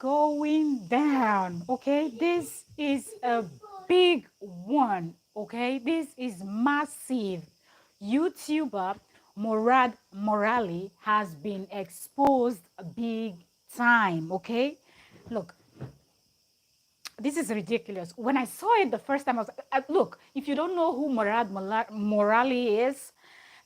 going down. Okay, this is a big one. Okay, this is massive. YouTuber Murad Merali has been exposed big time. Okay, look, this is ridiculous. When I saw it the first time, I was like, look, if you don't know who Merali is,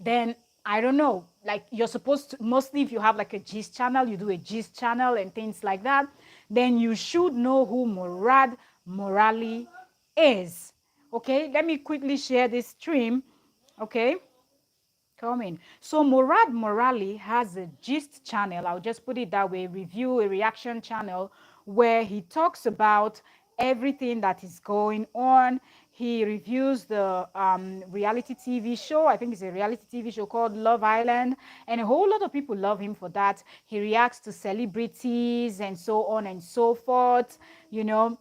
then I don't know. Like, you're supposed to, mostly if you have like a gist channel, you do a gist channel and things like that, then you should know who Murad Merali is. Okay, let me quickly share this stream. Okay, come in. So Murad Merali has a gist channel. I'll just put it that way, review, a reaction channel where he talks about everything that is going on. He reviews the reality TV show. I think it's a reality TV show called Love Island. And a whole lot of people love him for that. He reacts to celebrities and so on and so forth. You know,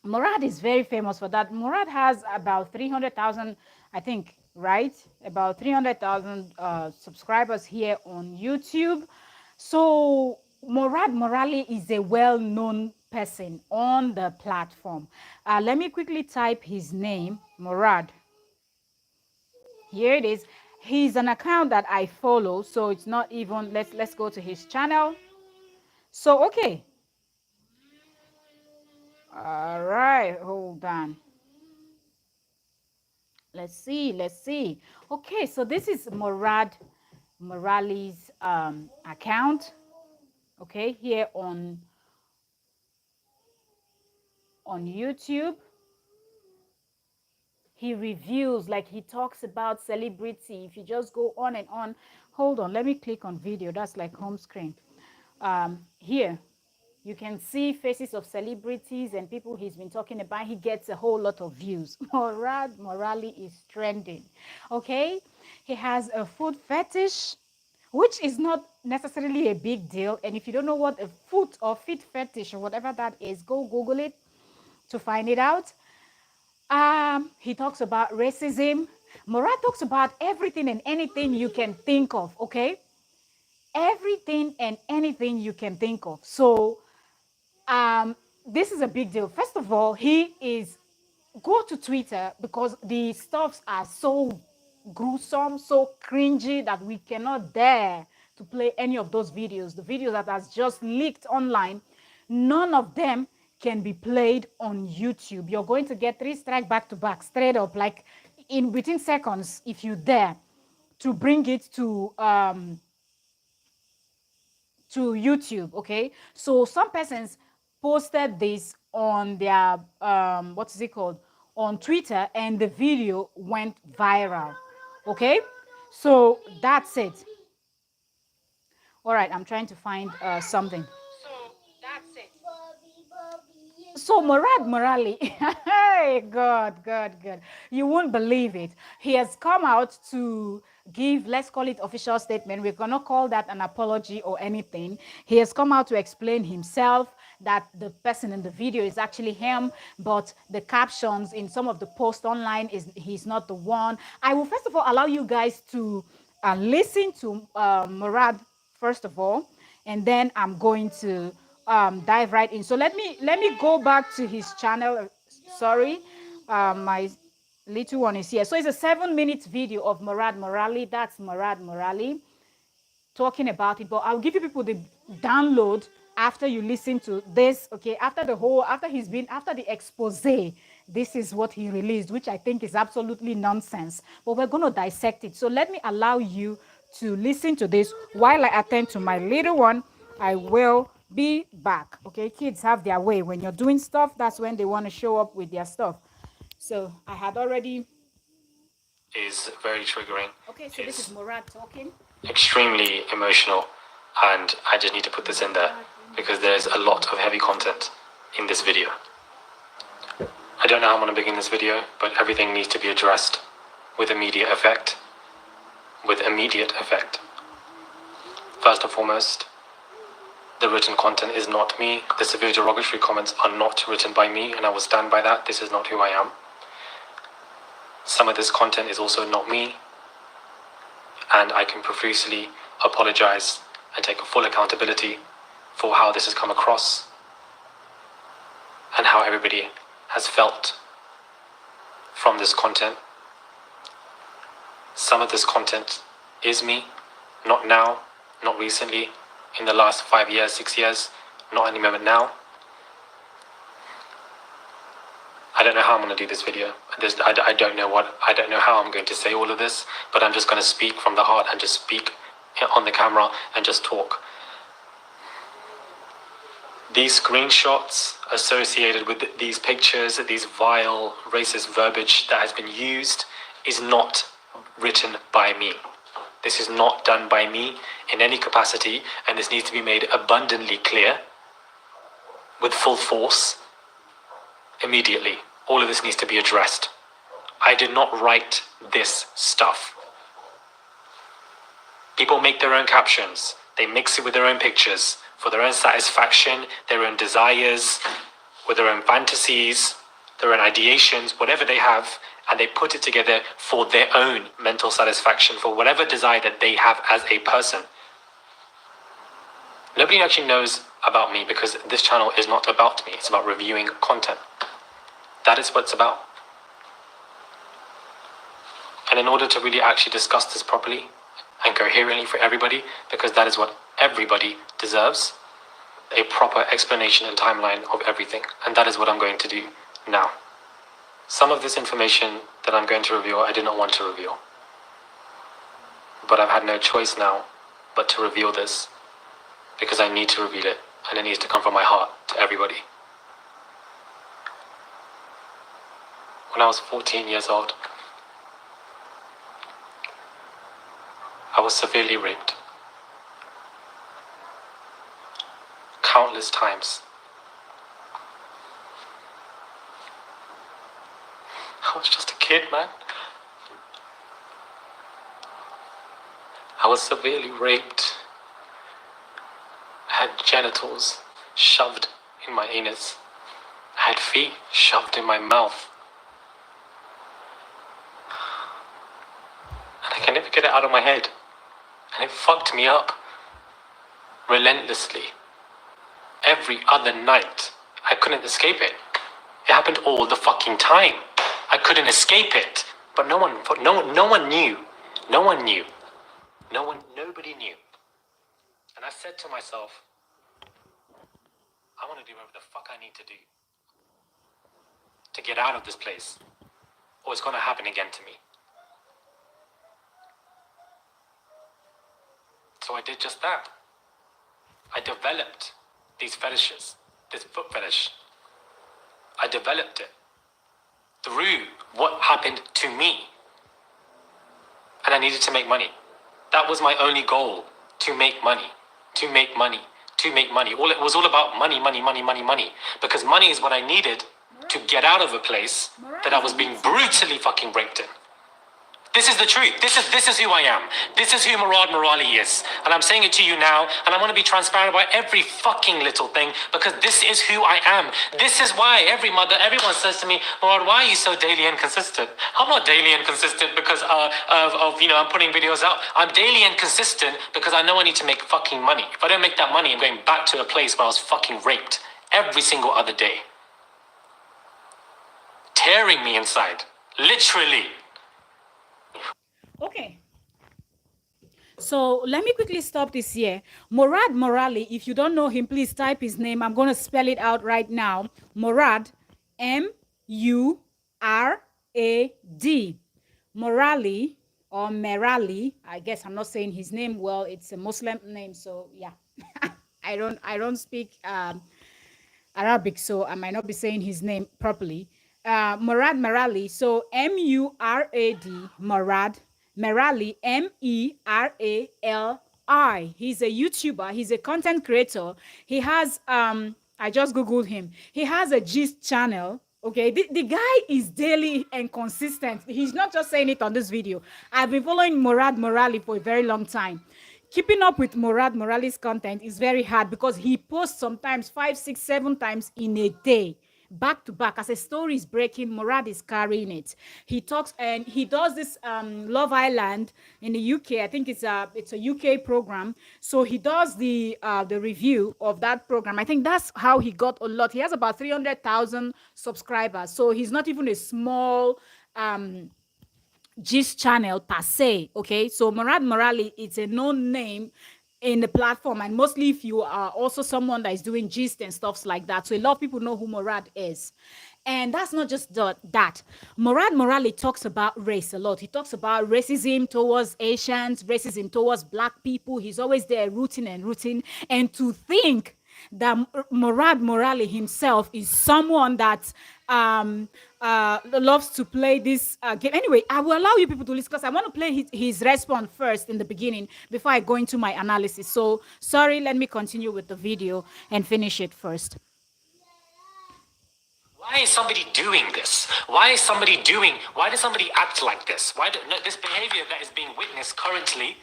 Murad is very famous for that. Murad has about 300,000, I think, right? About 300,000 subscribers here on YouTube. So Murad Merali is a well-known person on the platform. Let me quickly type his name, Murad. Here it is. He's an account that I follow, so it's not even, let's go to his channel. So, okay. All right, hold on. Let's see. Okay, so this is Murad Merali's account. Okay, here on YouTube. He reviews, like he talks about celebrity. If you just go on and on, hold on, let me click on video. That's like home screen. Here, you can see faces of celebrities and people he's been talking about. He gets a whole lot of views. Murad Merali is trending. Okay, he has a food fetish, which is not necessarily a big deal. And if you don't know what a foot or feet fetish or whatever that is, go Google it to find it out. He talks about racism. Murad talks about everything and anything you can think of, okay? Everything and anything you can think of. So this is a big deal. First of all, go to Twitter because the stuffs are so gruesome, so cringy that we cannot dare to play any of those videos. The videos that has just leaked online, none of them can be played on YouTube. You're going to get 3 strikes back to back, straight up, like in within seconds, if you dare to bring it to YouTube. Okay, so some persons posted this on their what is it called, on Twitter, and the video went viral. Okay, so that's it. All right, I'm trying to find something. So Murad Merali, hey, God, you won't believe it. He has come out to give, let's call it official statement. We're gonna call that an apology or anything. He has come out to explain himself, that the person in the video is actually him, but the captions in some of the posts online is he's not the one. I will first of all allow you guys to listen to Murad first of all, and then I'm going to dive right in. So let me go back to his channel. Sorry, my little one is here. So it's a 7-minute video of Murad Merali. That's Murad Merali talking about it. But I'll give you people the download after you listen to this. Okay, after the expose, this is what he released, which I think is absolutely nonsense. But we're going to dissect it. So let me allow you to listen to this while I attend to my little one. I will be back. Okay, kids have their way. When you're doing stuff, that's when they want to show up with their stuff. So I had already... Is very triggering. Okay, so this is Murad talking. Extremely emotional, and I just need to put this in there because there's a lot of heavy content in this video. I don't know how I'm going to begin this video, but everything needs to be addressed with immediate effect. First and foremost, the written content is not me. The severe derogatory comments are not written by me, and I will stand by that. This is not who I am. Some of this content is also not me, and I can profusely apologize and take full accountability for how this has come across and how everybody has felt from this content. Some of this content is me, not now, not recently, in the last 5 years, 6 years, not any moment now. I don't know how I'm going to do this video. I don't know how I'm going to say all of this, but I'm just going to speak from the heart and just speak on the camera and just talk. These screenshots associated with these pictures, these vile racist verbiage that has been used is not written by me. This is not done by me in any capacity, and this needs to be made abundantly clear with full force immediately. All of this needs to be addressed. I did not write this stuff. People make their own captions. They mix it with their own pictures for their own satisfaction, their own desires, with their own fantasies, their own ideations, whatever they have, and they put it together for their own mental satisfaction, for whatever desire that they have as a person. Nobody actually knows about me because this channel is not about me. It's about reviewing content. That is what it's about. And in order to really actually discuss this properly and coherently for everybody, because that is what everybody deserves, a proper explanation and timeline of everything. And that is what I'm going to do now. Some of this information that I'm going to reveal, I did not want to reveal. But I've had no choice now but to reveal this, because I need to reveal it, and it needs to come from my heart to everybody. When I was 14 years old, I was severely raped. Countless times. I was just a kid, man. I was severely raped. I had genitals shoved in my anus. I had feet shoved in my mouth. And I can never get it out of my head. And it fucked me up. Relentlessly. Every other night. I couldn't escape it. It happened all the fucking time. I couldn't escape it. But no one knew. No one knew. Nobody knew. And I said to myself, I want to do whatever the fuck I need to do to get out of this place, or it's going to happen again to me. So I did just that. I developed these fetishes, this foot fetish. I developed it through what happened to me. And I needed to make money. That was my only goal, to make money, to make money, to make money. It was all about money, money, money, money, money. Because money is what I needed to get out of a place that I was being brutally fucking raped in. This is the truth. This is who I am. This is who Murad Merali is. And I'm saying it to you now, and I want to be transparent about every fucking little thing, because this is who I am. This is why everyone says to me, Murad, why are you so daily inconsistent? I'm not daily inconsistent because I'm putting videos out. I'm daily inconsistent because I know I need to make fucking money. If I don't make that money, I'm going back to a place where I was fucking raped every single other day. Tearing me inside. Literally. Okay. So let me quickly stop this here. Murad Merali, if you don't know him, please type his name. I'm going to spell it out right now. Murad, M-U-R-A-D. Merali or Merali. I guess I'm not saying his name well. It's a Muslim name, so yeah. I don't speak Arabic, so I might not be saying his name properly. Murad Merali. So M-U-R-A-D. Murad Merali, M-E-R-A-L-I. He's a YouTuber. He's a content creator. He has, I just Googled him. He has a gist channel. Okay, the guy is daily and consistent. He's not just saying it on this video. I've been following Murad Merali for a very long time. Keeping up with Murad Merali's content is very hard because he posts sometimes 5, 6, 7 times in a day. back to back. As a story is breaking, Murad is carrying it. He talks and he does this Love Island in the UK. I think it's a UK program. So he does the review of that program. I think that's how he got a lot. He has about 300,000 subscribers. So he's not even a small gist channel per se. Okay, so Murad Merali, it's a known name in the platform, and mostly if you are also someone that is doing gist and stuffs like that, so a lot of people know who Murad is. And that's not just that. Murad Merali talks about race a lot. He talks about racism towards Asians, racism towards black people. He's always there rooting and rooting. And to think that Murad Merali himself is someone that loves to play this game. Anyway, I will allow you people to listen because I want to play his response first in the beginning before I go into my analysis. So sorry, let me continue with the video and finish it first. Why is somebody doing this? Why does somebody act like this? No, this behavior that is being witnessed currently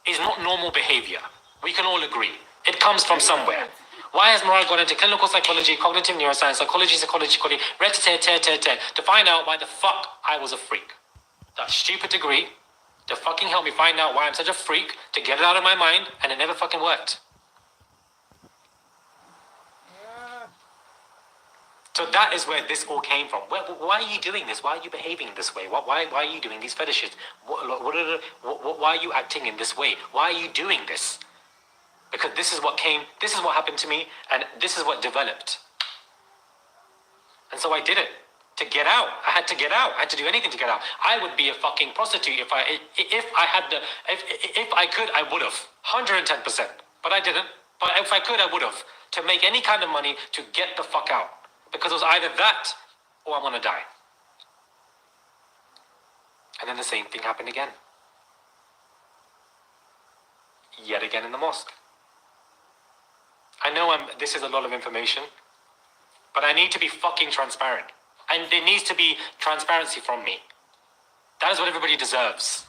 is not normal behavior. We can all agree. It comes from somewhere. Why has Murad gone into clinical psychology, cognitive neuroscience, psychology, to find out why the fuck I was a freak? That stupid degree to fucking help me find out why I'm such a freak, to get it out of my mind, and it never fucking worked. So that is where this all came from. Why are you doing this? Why are you behaving this way? Why are you doing these fetishes? Why are you acting in this way? Why are you doing this? Because this is what happened to me, and this is what developed. And so I did it. To get out. I had to get out. I had to do anything to get out. I would be a fucking prostitute if I could, I would have. 110%. But I didn't. But if I could, I would have. To make any kind of money to get the fuck out. Because it was either that or I'm gonna die. And then the same thing happened again. Yet again in the mosque. I know this is a lot of information, but I need to be fucking transparent. And there needs to be transparency from me. That is what everybody deserves.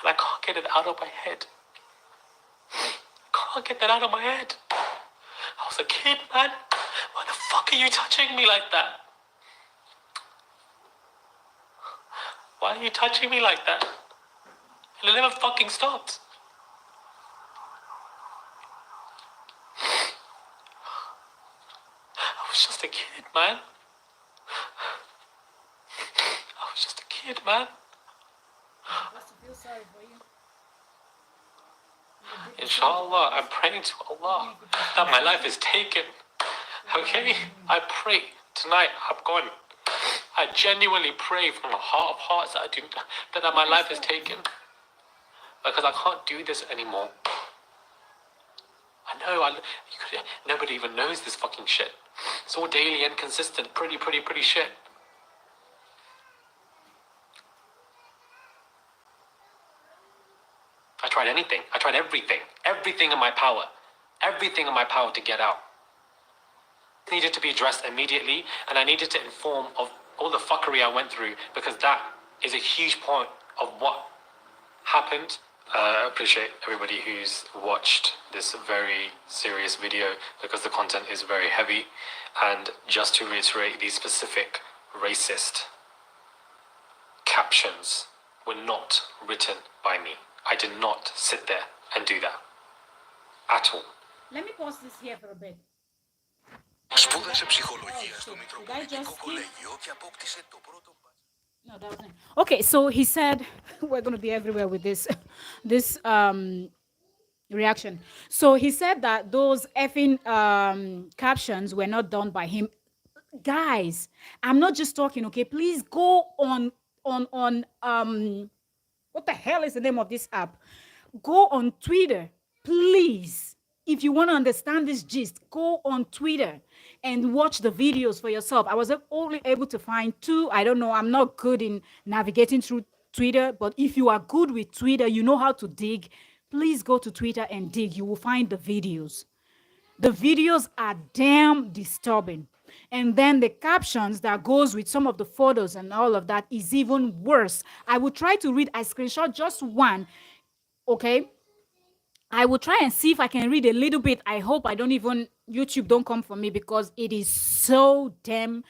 And I can't get it out of my head. Can't get that out of my head. I was a kid, man. Why the fuck are you touching me like that? Why are you touching me like that? And it never fucking stopped. I was just a kid, man. I was just a kid, man. Inshallah, I'm praying to Allah that my life is taken. Okay? I pray tonight, I genuinely pray from the heart of hearts that my life is taken. Because I can't do this anymore. I know, nobody even knows this fucking shit. It's all daily and consistent, pretty shit. I tried anything. I tried everything. Everything in my power. Everything in my power to get out. It needed to be addressed immediately, and I needed to inform of all the fuckery I went through, because that is a huge point of what happened. I appreciate everybody who's watched this very serious video, because the content is very heavy. And just to reiterate, these specific racist captions were not written by me. I did not sit there and do that. At all. Let me pause this here for a bit. Σπούδασε ψυχολογία στο Μητροπολιτικό Κολέγιο και απόκτησε το πρώτο... No, that wasn't. Okay, so he said we're going to be everywhere with this reaction. So he said that those effing captions were not done by him. Guys, I'm not just talking, okay? Please go on what the hell is the name of this app? Go on Twitter, please. If you want to understand this gist, go on Twitter and watch the videos for yourself. I was only able to find 2. I don't know. I'm not good in navigating through Twitter, but if you are good with Twitter, you know how to dig, please go to Twitter and dig. You will find the videos. The videos are damn disturbing. And then the captions that goes with some of the photos and all of that is even worse. I will try to read. I screenshot just one. Okay. I will try and see if I can read a little bit. I hope I don't even, YouTube don't come for me because it is so damn,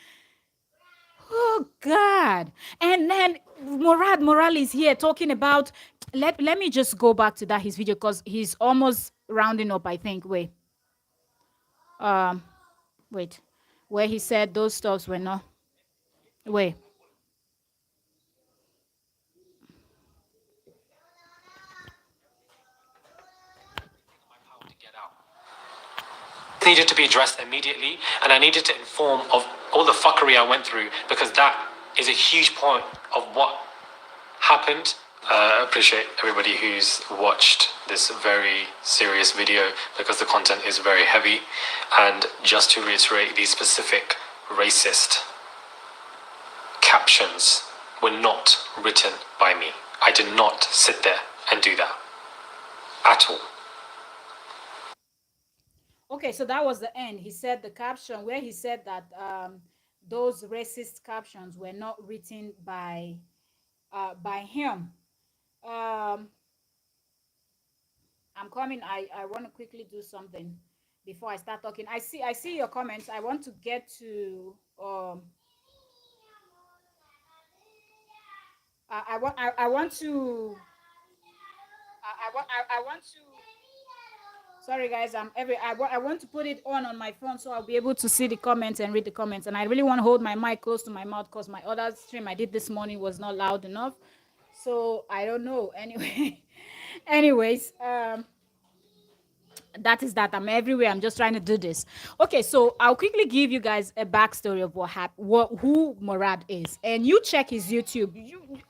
oh God. And then Murad Merali is here talking about, let me just go back to that, his video, because he's almost rounding up, I think. Um, wait, where he said those stuffs were not, wait. Needed to be addressed immediately, and I needed to inform of all the fuckery I went through, because that is a huge point of what happened. I appreciate everybody who's watched this very serious video, because the content is very heavy. And just to reiterate, these specific racist captions were not written by me. I did not sit there and do that at all. Okay, so that was the end. He said the caption where he said that those racist captions were not written by him. Um, I'm coming. I want to quickly do something before I start talking. I see your comments. I want to get to I want to I want to, sorry guys, I want to put it on my phone so I'll be able to see the comments and read the comments, and I really want to hold my mic close to my mouth because my other stream I did this morning was not loud enough. So I don't know. Anyway, anyways, that is that. I'm everywhere. I'm just trying to do this. Okay, so I'll quickly give you guys a backstory of what happened, who Murad is, and you check his YouTube.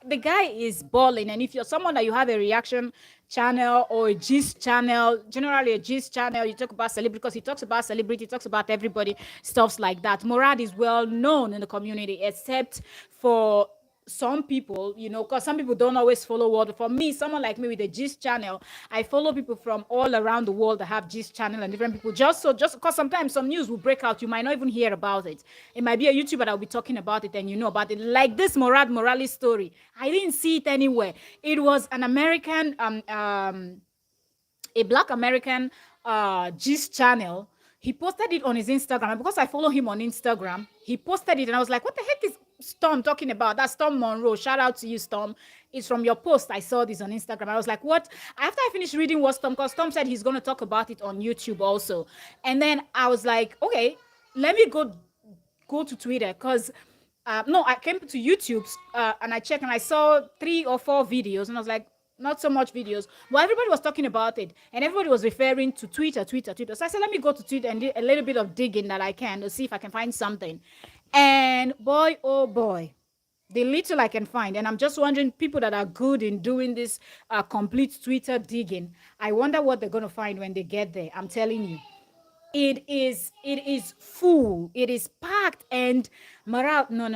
The guy is balling, and if you're someone that you have a reaction channel or a gist channel, generally a gist channel, you talk about celebrity because he talks about celebrity, talks about everybody, stuffs like that. Murad is well known in the community, except for some people, because some people don't always follow world. For me, someone like me with a gist channel, I follow people from all around the world that have gist channel and different people. Just because sometimes some news will break out, you might not even hear about it. It might be a YouTuber that will be talking about it and you know about it. Like this Murad Merali story, I didn't see it anywhere. It was an American, a black American gist channel. He posted it on his Instagram, and because I follow him on Instagram, he posted it, and I was like, "What the heck is Storm talking about?" That's Storm Monroe. Shout out to you, Storm. It's from your post. I saw this on Instagram. I was like, "What?" After I finished reading what Storm, because Storm said he's going to talk about it on YouTube also, and then I was like, "Okay, let me go to Twitter," because no, I came to YouTube and I checked and I saw 3 or 4 videos, and I was like, not so much videos, but everybody was talking about it and everybody was referring to Twitter. So I said, let me go to Twitter and do a little bit of digging that I can to see if I can find something. And boy, oh boy, the little I can find. And I'm just wondering, people that are good in doing this complete Twitter digging, I wonder what they're going to find when they get there. I'm telling you. It is full, it is packed, and morale, no.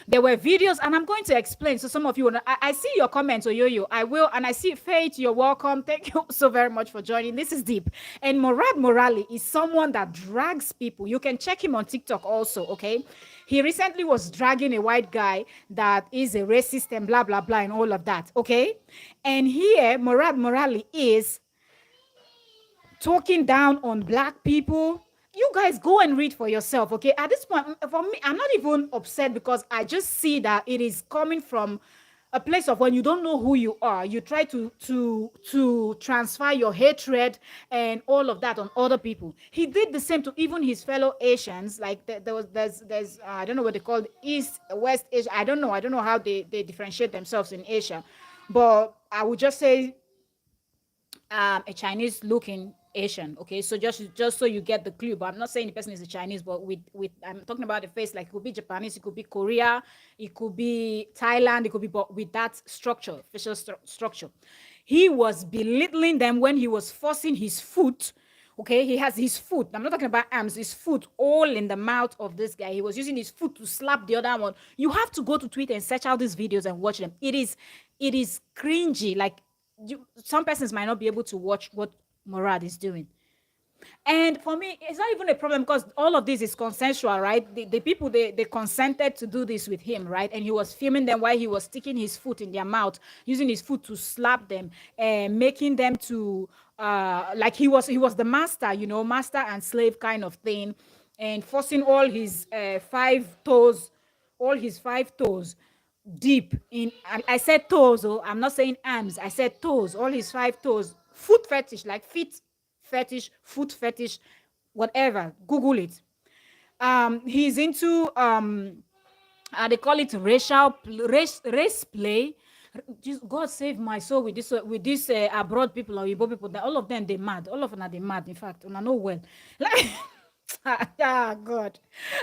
There were videos, and I'm going to explain. So some of you, I see your comments, Oyoyo, I will, and I see Faith, you're welcome. Thank you so very much for joining. This is deep. And Murad Merali is someone that drags people. You can check him on TikTok also, okay? He recently was dragging a white guy that is a racist and blah blah blah and all of that, okay? And here Murad Merali is talking down on black people. You guys go and read for yourself, okay? At this point, for me, I'm not even upset because I just see that it is coming from a place of when you don't know who you are, you try to transfer your hatred and all of that on other people. He did the same to even his fellow Asians. Like there's I don't know what they call East, West Asia. I don't know how they differentiate themselves in Asia, but I would just say a Chinese looking Asian. Okay, so just so you get the clue, but I'm not saying the person is a Chinese, but with I'm talking about the face, like it could be Japanese, it could be Korea, it could be Thailand, it could be, but with that structure, facial structure. He was belittling them when he was forcing his foot. Okay, he has his foot. I'm not talking about arms, his foot all in the mouth of this guy. He was using his foot to slap the other one. You have to go to Twitter and search out these videos and watch them. It is cringy. Like some persons might not be able to watch what Murad is doing. And for me, it's not even a problem because all of this is consensual, right? The people, they consented to do this with him, right? And he was filming them while he was sticking his foot in their mouth, using his foot to slap them, and making them to like he was the master, master and slave kind of thing, and forcing all his five toes deep in. I said toes, oh, I'm not saying arms. I said toes, all his five toes. Foot fetish, like feet fetish, foot fetish, whatever. Google it. He's into they call it race play. God save my soul with this abroad people or Igbo people. That all of them they mad. All of them are they mad. In fact, una know well. Like ah God.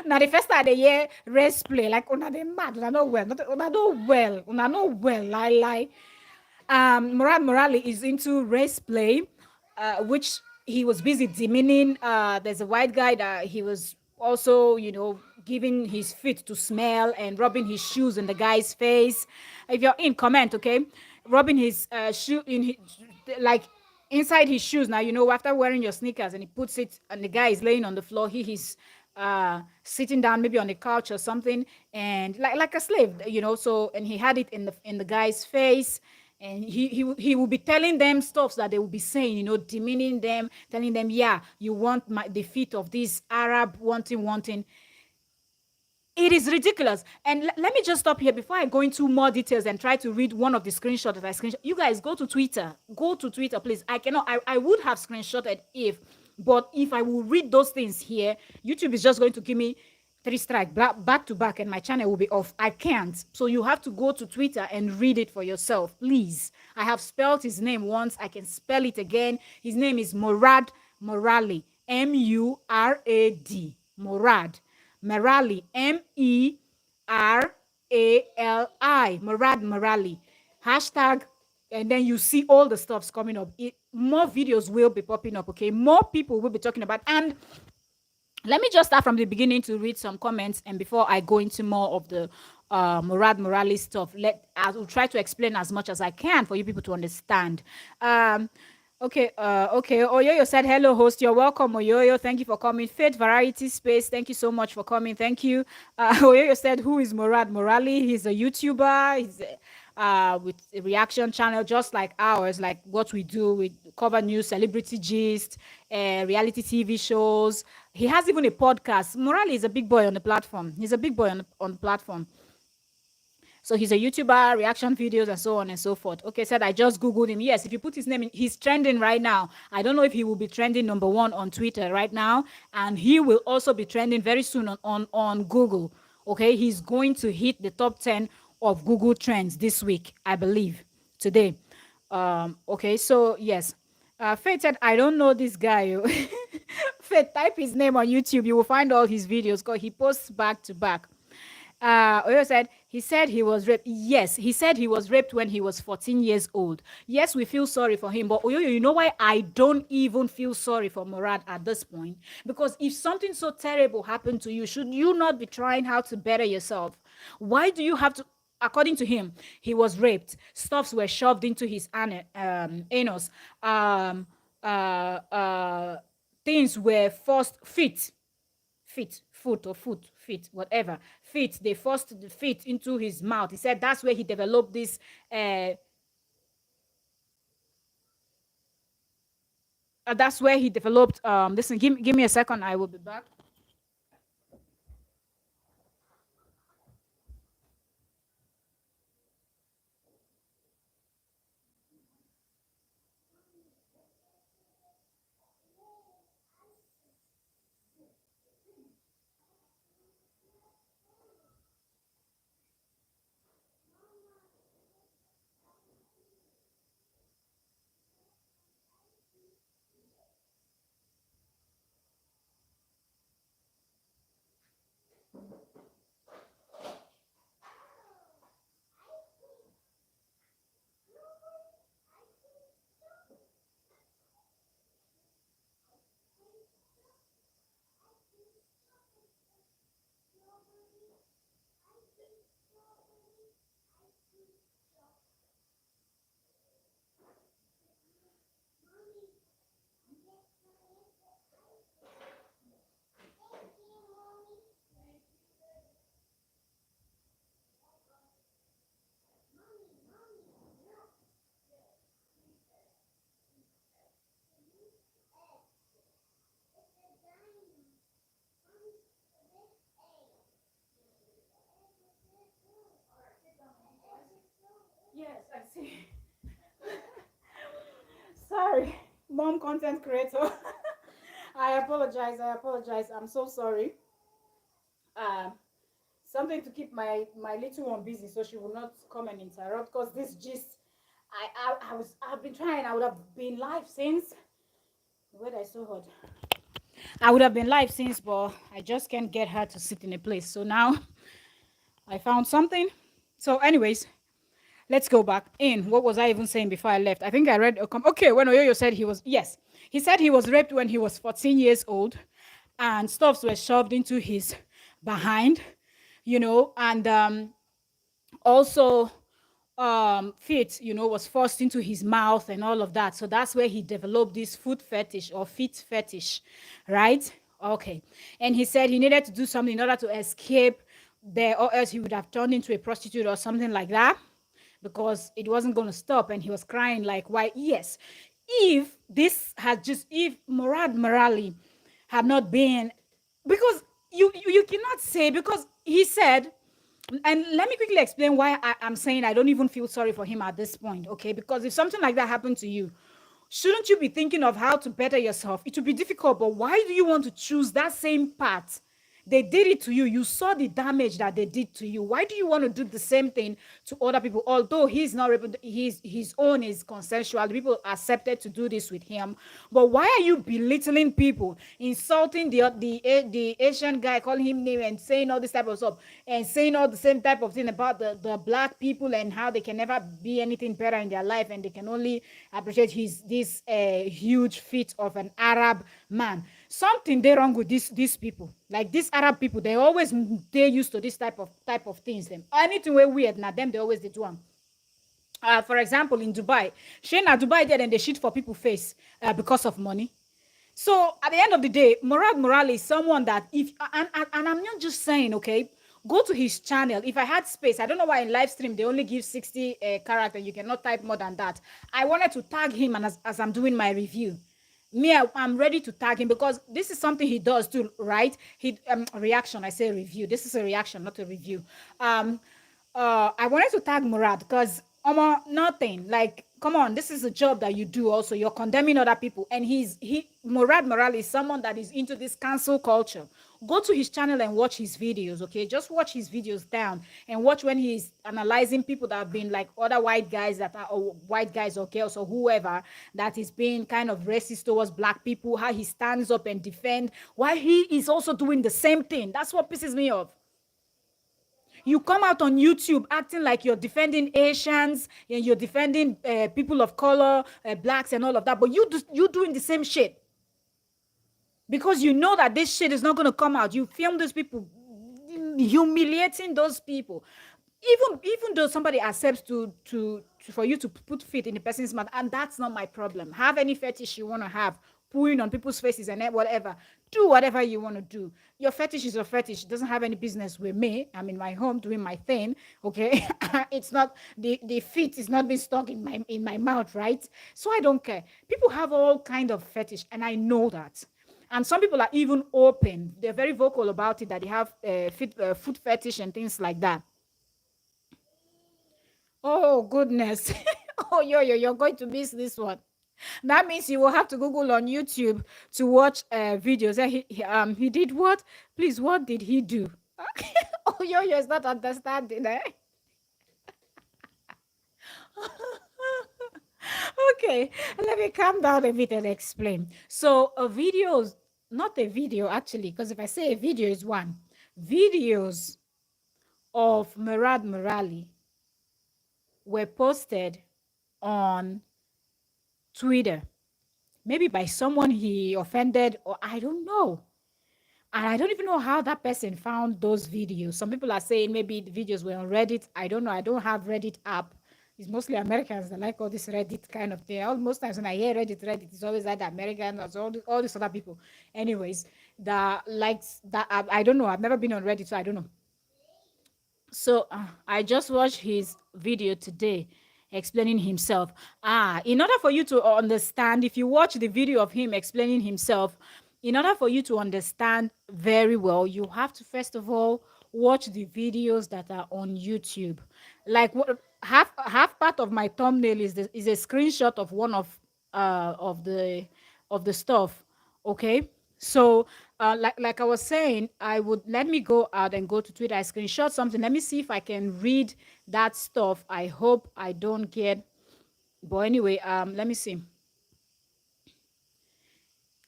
Now the first time they hear race play, like una they mad. Una know well. Una know well. Una know well. Lie. Murad Merali is into race play, which he was busy demeaning. There's a white guy that he was also, giving his feet to smell and rubbing his shoes in the guy's face. If you're in, comment, okay? Rubbing his shoe in his, like inside his shoes. Now, after wearing your sneakers and he puts it, and the guy is laying on the floor. He's sitting down maybe on a couch or something, and like a slave, so, and he had it in the guy's face, and he will be telling them stuff that they will be saying, demeaning them, telling them, yeah, you want the feet of this Arab, wanting. It is ridiculous. And let me just stop here before I go into more details and try to read one of the screenshots that I screenshot. You guys go to Twitter. Go to Twitter, please. I cannot. I would have screenshotted but if I will read those things here, YouTube is just going to give me three strike back to back, and my channel will be off. I can't. So you have to go to Twitter and read it for yourself, please. I have spelled his name once. I can spell it again. His name is Murad Merali. Murad. Murad Merali. Merali. Murad Merali. Hashtag, and then you see all the stuffs coming up. More videos will be popping up, okay? More people will be talking about. And let me just start from the beginning to read some comments, and before I go into more of the Murad Morali stuff, I will try to explain as much as I can for you people to understand. Okay. Oyoyo said, hello, host. You're welcome, Oyoyo. Thank you for coming. Faith Variety Space, thank you so much for coming. Thank you. Oyoyo said, who is Murad Morali? He's a YouTuber. He's with a reaction channel just like ours, like what we do. We cover news, celebrity gist, reality TV shows. He has even a podcast. Morali is a big boy on the platform. He's a big boy on the platform. So he's a YouTuber, reaction videos, and so on and so forth. Okay, said I just Googled him. Yes, if you put his name in, he's trending right now. I don't know if he will be trending #1 on Twitter right now. And he will also be trending very soon on Google. Okay, he's going to hit the top 10 of Google trends this week, I believe, today. Okay, so yes. Faith said, I don't know this guy. Faith, type his name on YouTube. You will find all his videos because he posts back to back. Oyo said he was raped. Yes, he said he was raped when he was 14 years old. Yes, we feel sorry for him, but Oyo, you know why I don't even feel sorry for Murad at this point? Because if something so terrible happened to you, should you not be trying how to better yourself? Why do you have to? According to him, he was raped. Stuffs were shoved into his anus. Things were forced. Feet, whatever. Feet, they forced the feet into his mouth. He said that's where he developed this. That's where he developed. Listen, give me a second. I will be back. Sorry, mom content creator. I apologize. I apologize. I'm so sorry. Um, Something to keep my little one busy so she will not come and interrupt. Cause this gist, I've been trying. I would have been live since. The weather is so hot. I would have been live since, but I just can't get her to sit in a place. So now I found something. So, anyways, let's go back in. What was I even saying before I left? I think I read okay, when Oyoyo said he said he was raped when he was 14 years old and stuffs were shoved into his behind, and also feet, was forced into his mouth and all of that. So that's where he developed this foot fetish or feet fetish, right? Okay. And he said he needed to do something in order to escape there, or else he would have turned into a prostitute or something like that, because it wasn't going to stop. And he was crying like, why? Yes. If Murad Merali had not been, because you cannot say, because he said, and let me quickly explain why I'm saying I don't even feel sorry for him at this point, okay? Because if something like that happened to you, shouldn't you be thinking of how to better yourself? It would be difficult, but why do you want to choose that same path? They did it to you. You saw the damage that they did to you. Why do you want to do the same thing to other people? Although he's not, his own is consensual. People accepted to do this with him. But why are you belittling people, insulting the Asian guy, calling him name and saying all this type of stuff, and saying all the same type of thing about the black people and how they can never be anything better in their life and they can only appreciate this huge feat of an Arab man? Something they wrong with these people. Like these Arab people, they used to this type of things. Them anything way weird, now them they always they do them. For example, in Dubai, Shana Dubai there and they shit for people face because of money. So at the end of the day, Murad Merali is someone that if and I'm not just saying, okay, go to his channel. If I had space, I don't know why in live stream they only give 60 characters. You cannot type more than that. I wanted to tag him, and as I'm doing my review, I'm ready to tag him because this is something he does too, right? Reaction. I say review. This is a reaction, not a review. I wanted to tag Murad because nothing like, come on, this is a job that you do. Also, you're condemning other people, and Murad Merali is someone that is into this cancel culture. Go to his channel and watch his videos, okay? Just watch his videos down and watch when he's analyzing people that have been like other white guys or white guys or girls or whoever that is being kind of racist towards black people, how he stands up and defend, while he is also doing the same thing. That's what pisses me off. You come out on YouTube acting like you're defending Asians and you're defending people of color, blacks and all of that, but you're doing the same shit. Because you know that this shit is not going to come out. You film those people humiliating those people. Even though somebody accepts for you to put feet in the person's mouth, and that's not my problem. Have any fetish you want to have, pulling on people's faces and whatever. Do whatever you want to do. Your fetish is your fetish. It doesn't have any business with me. I'm in my home doing my thing. Okay. It's not the feet is not being stuck in my mouth, right? So I don't care. People have all kind of fetish, and I know that. And some people are even open. They're very vocal about it, that they have foot fetish and things like that. Oh, goodness. Oh, you're going to miss this one. That means you will have to Google on YouTube to watch videos. He did what? Please, what did he do? Oh, yo is not understanding, eh? Okay, let me calm down a bit and explain. So not a video actually, because if I say a video is one, videos of Murad Merali were posted on Twitter, maybe by someone he offended, or I don't know. And I don't even know how that person found those videos. Some people are saying maybe the videos were on Reddit. I don't know. I don't have Reddit app. It's mostly Americans that like all this Reddit kind of thing. Most times when I hear Reddit, it's always either American or all these other people. Anyways, that likes that. I don't know. I've never been on Reddit, so I don't know. So I just watched his video today explaining himself. In order for you to understand, if you watch the video of him explaining himself, in order for you to understand very well, you have to first of all watch the videos that are on YouTube. like half part of my thumbnail is a screenshot of one of the stuff. Okay, so like I was saying, I would let me go out and go to Twitter. I screenshot something. Let me see if I can read that stuff. I hope I don't get. But anyway, let me see.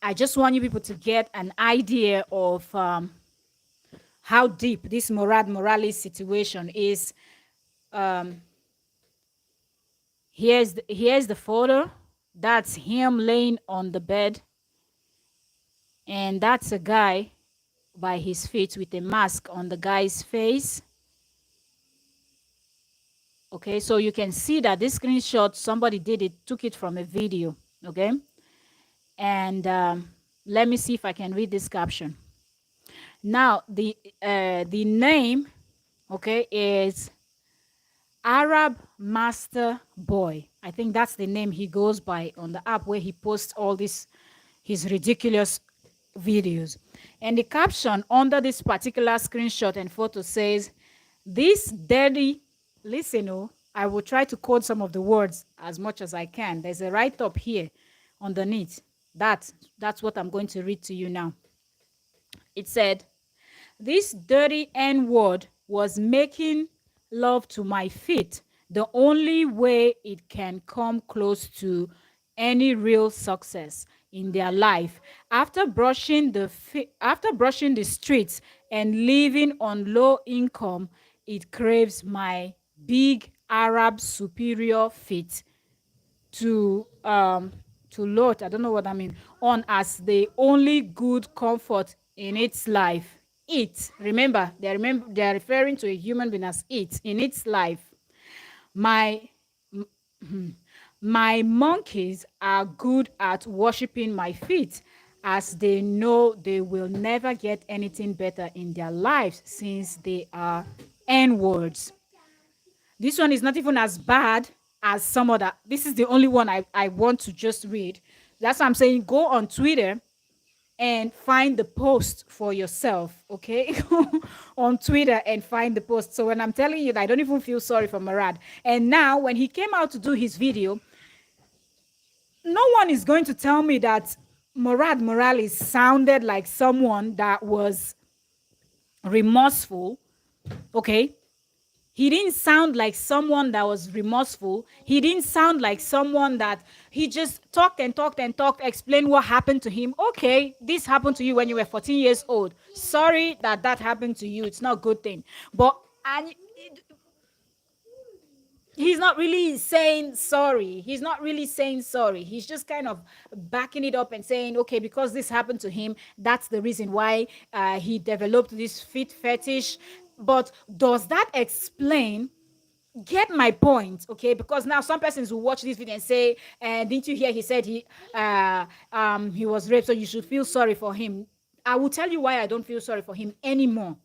I just want you people to get an idea of how deep this Murad Merali situation is. Um, here's the photo. That's him laying on the bed, and that's a guy by his feet with a mask on the guy's face. Okay, so you can see that this screenshot somebody did it, took it from a video. Okay, and let me see if I can read this caption. Now the name, okay, is Arab Master Boy. I think that's the name he goes by on the app where he posts all this his ridiculous videos. And the caption under this particular screenshot and photo says, "This dirty," listen, oh, I will try to quote some of the words as much as I can. There's a write-up here underneath. That's what I'm going to read to you now. It said, "This dirty N word was making love to my feet, the only way it can come close to any real success in their life. After brushing the streets and living on low income, it craves my big Arab superior feet to lot, I don't know what I mean, on as the only good comfort in its life. It, remember, they're referring to a human being as it in its life. My my monkeys are good at worshiping my feet, as they know they will never get anything better in their lives since they are N words." This one is not even as bad as some other. This is the only one I want to just read. That's why I'm saying go on Twitter and find the post for yourself, okay? On Twitter and find the post. So when I'm telling you that I don't even feel sorry for Murad. And now when he came out to do his video, no one is going to tell me that Murad Merali sounded like someone that was remorseful, okay? He didn't sound like someone that was remorseful. He didn't sound like someone that he just talked and talked and talked, explained what happened to him. Okay, this happened to you when you were 14 years old. Sorry that that happened to you. It's not a good thing. But and he's not really saying sorry. He's not really saying sorry. He's just kind of backing it up and saying, okay, because this happened to him, that's the reason why he developed this feet fetish. But does that explain? Get my point, okay? Because now some persons will watch this video and say, didn't you hear he said he was raped, so you should feel sorry for him. I will tell you why I don't feel sorry for him anymore,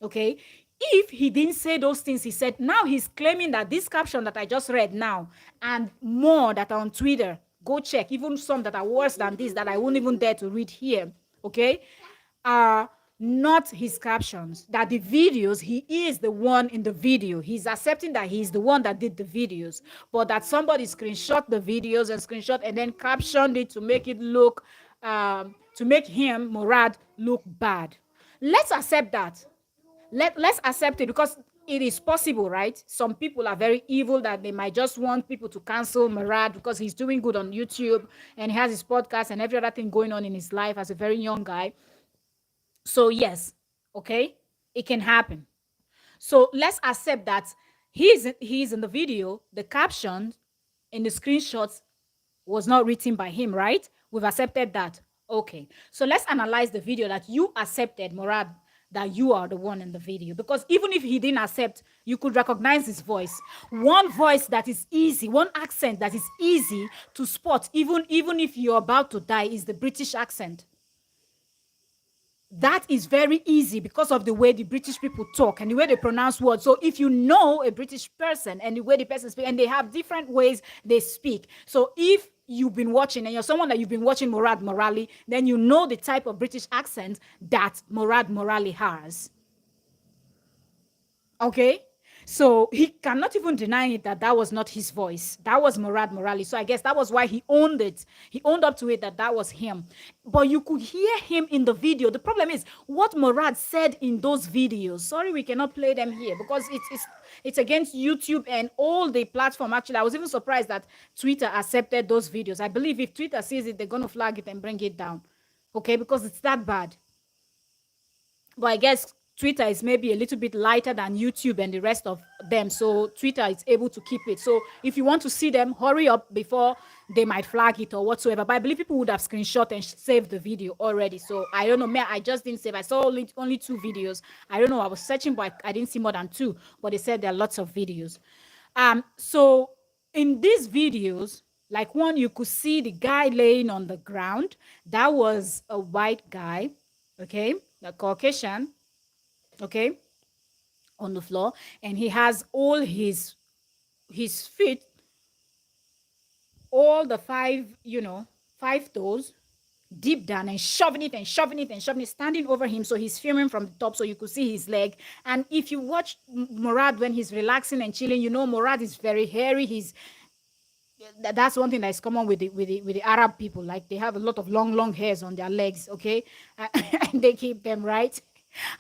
okay? If he didn't say those things he said, now he's claiming that this caption that I just read now and more that are on Twitter, go check, even some that are worse than this that I won't even dare to read here, okay, are not his captions. That the videos, he is the one in the video. He's accepting that he's the one that did the videos, but that somebody screenshot the videos and then captioned it to make it look, to make him, Murad, look bad. Let's accept that. Let's accept it, because it is possible, right? Some people are very evil that they might just want people to cancel Murad because he's doing good on YouTube and he has his podcast and every other thing going on in his life as a very young guy. So yes, okay, it can happen. So let's accept that he's in the video, the caption in the screenshots was not written by him, right? We've accepted that. Okay, so let's analyze the video that you accepted, Murad, that you are the one in the video. Because even if he didn't accept, you could recognize his voice. One voice that is easy, one accent that is easy to spot, even if you're about to die, is the British accent. That is very easy because of the way the British people talk and the way they pronounce words. So if you know a British person and the way the person speaks, and they have different ways they speak. So if you've been watching and you're someone that you've been watching Murad Merali, then you know the type of British accent that Murad Merali has. Okay? So he cannot even deny it that that was not his voice. That was Murad Merali. So I guess that was why he owned it. He owned up to it that that was him. But you could hear him in the video. The problem is what Murad said in those videos. Sorry, we cannot play them here because it's against YouTube and all the platform. Actually, I was even surprised that Twitter accepted those videos. I believe if Twitter sees it, they're going to flag it and bring it down. Okay, because it's that bad. But I guess Twitter is maybe a little bit lighter than YouTube and the rest of them. So Twitter is able to keep it. So if you want to see them, hurry up before they might flag it or whatsoever. But I believe people would have screenshot and saved the video already. So I don't know. I just didn't save. I saw only 2 videos. I don't know. I was searching, but I didn't see more than 2. But they said there are lots of videos. So in these videos, like one, you could see the guy laying on the ground. That was a white guy, okay, a Caucasian, okay, on the floor, and he has all his feet, all the 5 toes deep down and shoving it and shoving it and shoving it, standing over him. So he's filming from the top so you could see his leg. And if you watch Murad when he's relaxing and chilling, Murad is very hairy. That's one thing that is common with the Arab people. Like they have a lot of long hairs on their legs, okay, and they keep them right.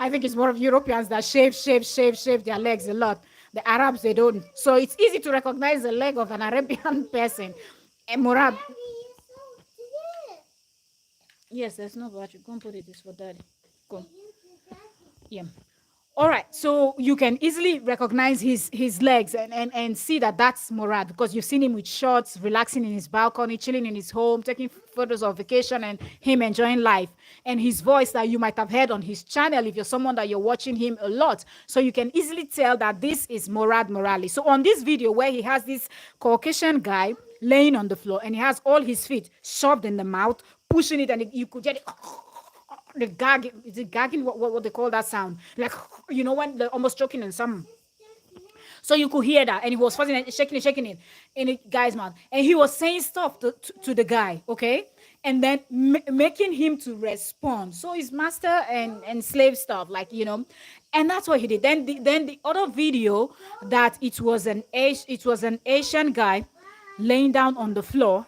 I think it's more of Europeans that shave their legs a lot. The Arabs, they don't. So it's easy to recognize the leg of an Arabian person. And Murad, yes, there's no battery. Go and put it this for daddy. Go. Yeah. All right, so you can easily recognize his legs and see that that's Murad because you've seen him with shorts, relaxing in his balcony, chilling in his home, taking photos of vacation and him enjoying life. And his voice that you might have heard on his channel if you're someone that you're watching him a lot. So you can easily tell that this is Murad Merali. So on this video where he has this Caucasian guy laying on the floor and he has all his feet shoved in the mouth, pushing it, and you could get it. The gagging, is it gagging? What they call that sound? Like, when they're almost choking on some. So you could hear that, and he was fussing and shaking it in the guy's mouth, and he was saying stuff to the guy, okay, and then making him to respond. So it's master and slave stuff, like and that's what he did. Then the other video that it was an Asian guy laying down on the floor.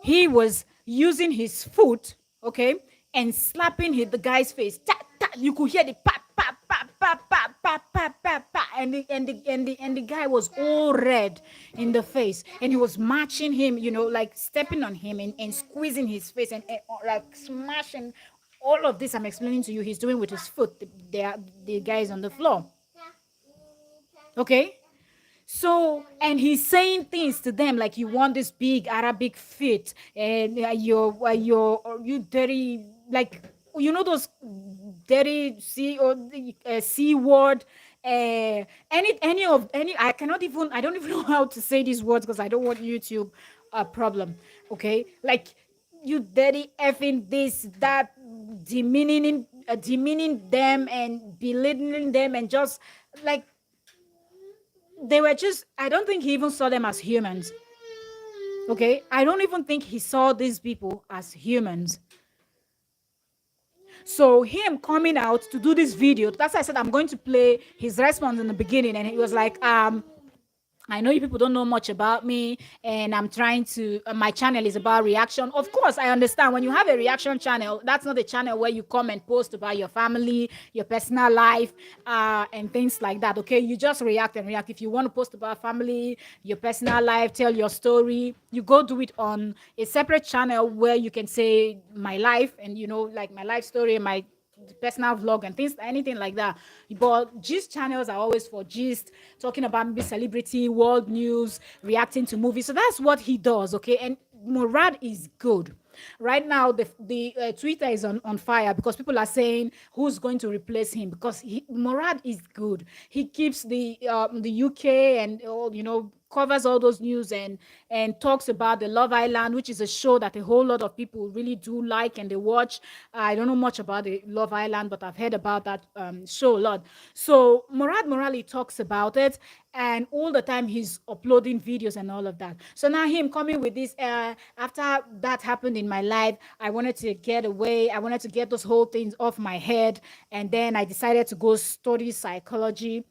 He was using his foot, okay, and slapping the guy's face. Ta, ta. You could hear the pa pa pa pa pa pa pa pa pa, and the guy was all red in the face, and he was matching him, like stepping on him and squeezing his face and like smashing. All of this I'm explaining to you, he's doing with his foot. The guy is on the floor. Okay. So, and he's saying things to them like, you want this big Arabic fit, and you dirty, like, those dirty C word, I don't even know how to say these words because I don't want YouTube problem. Okay, like, you dirty effing this, that, demeaning them and belittling them, and just like, they were just, I don't think he even saw them as humans. Okay, I don't even think he saw these people as humans. So him coming out to do this video, that's why I said I'm going to play his response in the beginning, and he was like, I know you people don't know much about me, and I'm trying to, my channel is about reaction. Of course, I understand when you have a reaction channel, that's not a channel where you come and post about your family, your personal life, and things like that, okay? You just react and react. If you want to post about family, your personal life, tell your story, you go do it on a separate channel where you can say my life and, like my life story, my personal vlog and things, anything like that. But gist channels are always for gist, talking about maybe celebrity, world news, reacting to movies. So that's what he does, okay? And Murad is good. Right now, the Twitter is on fire because people are saying who's going to replace him, because Murad is good. He keeps the UK and all, covers all those news and talks about the Love Island, which is a show that a whole lot of people really do like and they watch. I don't know much about the Love Island, but I've heard about that show a lot. So Murad Merali talks about it, and all the time he's uploading videos and all of that. So now him coming with this, after that happened in my life, I wanted to get away. I wanted to get those whole things off my head. And then I decided to go study psychology.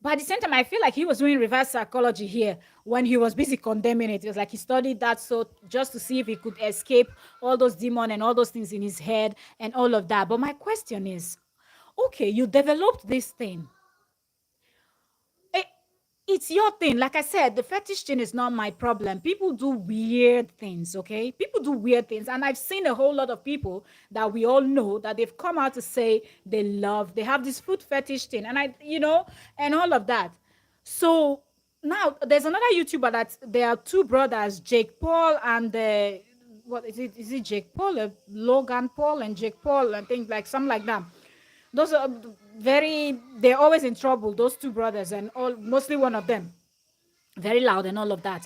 But at the same time, I feel like he was doing reverse psychology here when he was busy condemning it. It was like he studied that so just to see if he could escape all those demons and all those things in his head and all of that. But my question is, okay, you developed this thing. Eh, it's your thing. Like I said, the fetish thing is not my problem. People do weird things, okay? People do weird things. And I've seen a whole lot of people that we all know that they've come out to say they have this food fetish thing. And and all of that. So now there's another YouTuber that there are two brothers, Jake Paul and what is it? Is it Jake Paul, Logan Paul, and Jake Paul, and things like something like that. Those are they're always in trouble, those two brothers, and all mostly one of them very loud and all of that.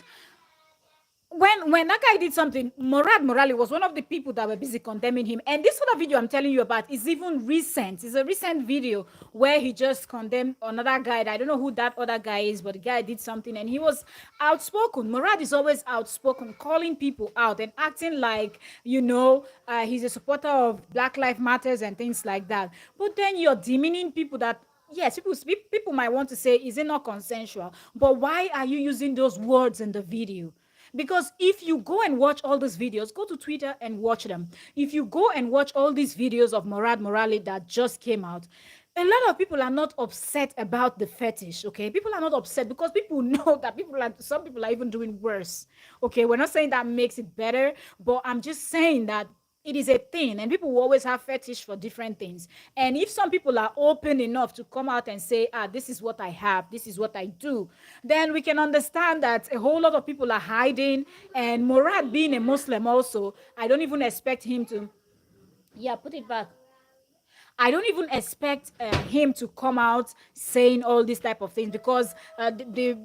When that guy did something, Murad Merali was one of the people that were busy condemning him. And this other video I'm telling you about is even recent. It's a recent video where he just condemned another guy. I don't know who that other guy is, but the guy did something and he was outspoken. Murad is always outspoken, calling people out and acting like, he's a supporter of Black Lives Matters and things like that. But then you're demeaning people that, yes, people might want to say, is it not consensual? But why are you using those words in the video? Because if you go and watch all these videos, go to Twitter and watch them. If you go and watch all these videos of Murad Merali that just came out, a lot of people are not upset about the fetish, okay? People are not upset because people know that some people are even doing worse, okay? We're not saying that makes it better, but I'm just saying that it is a thing and people will always have fetish for different things. And if some people are open enough to come out and say, this is what I have, this is what I do, then we can understand that a whole lot of people are hiding. And Murad being a Muslim also, I don't even expect him to, yeah, put it back. I don't even expect him to come out saying all these type of things because their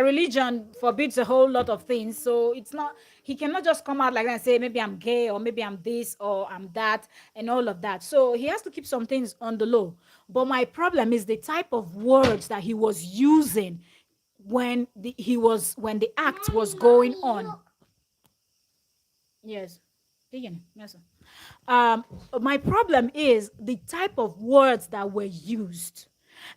religion forbids a whole lot of things. So it's not, he cannot just come out like that and say maybe I'm gay or maybe I'm this or I'm that and all of that. So he has to keep some things on the low. But my problem is the type of words that he was using when the act was going on. Yes. Yes, sir. My problem is the type of words that were used.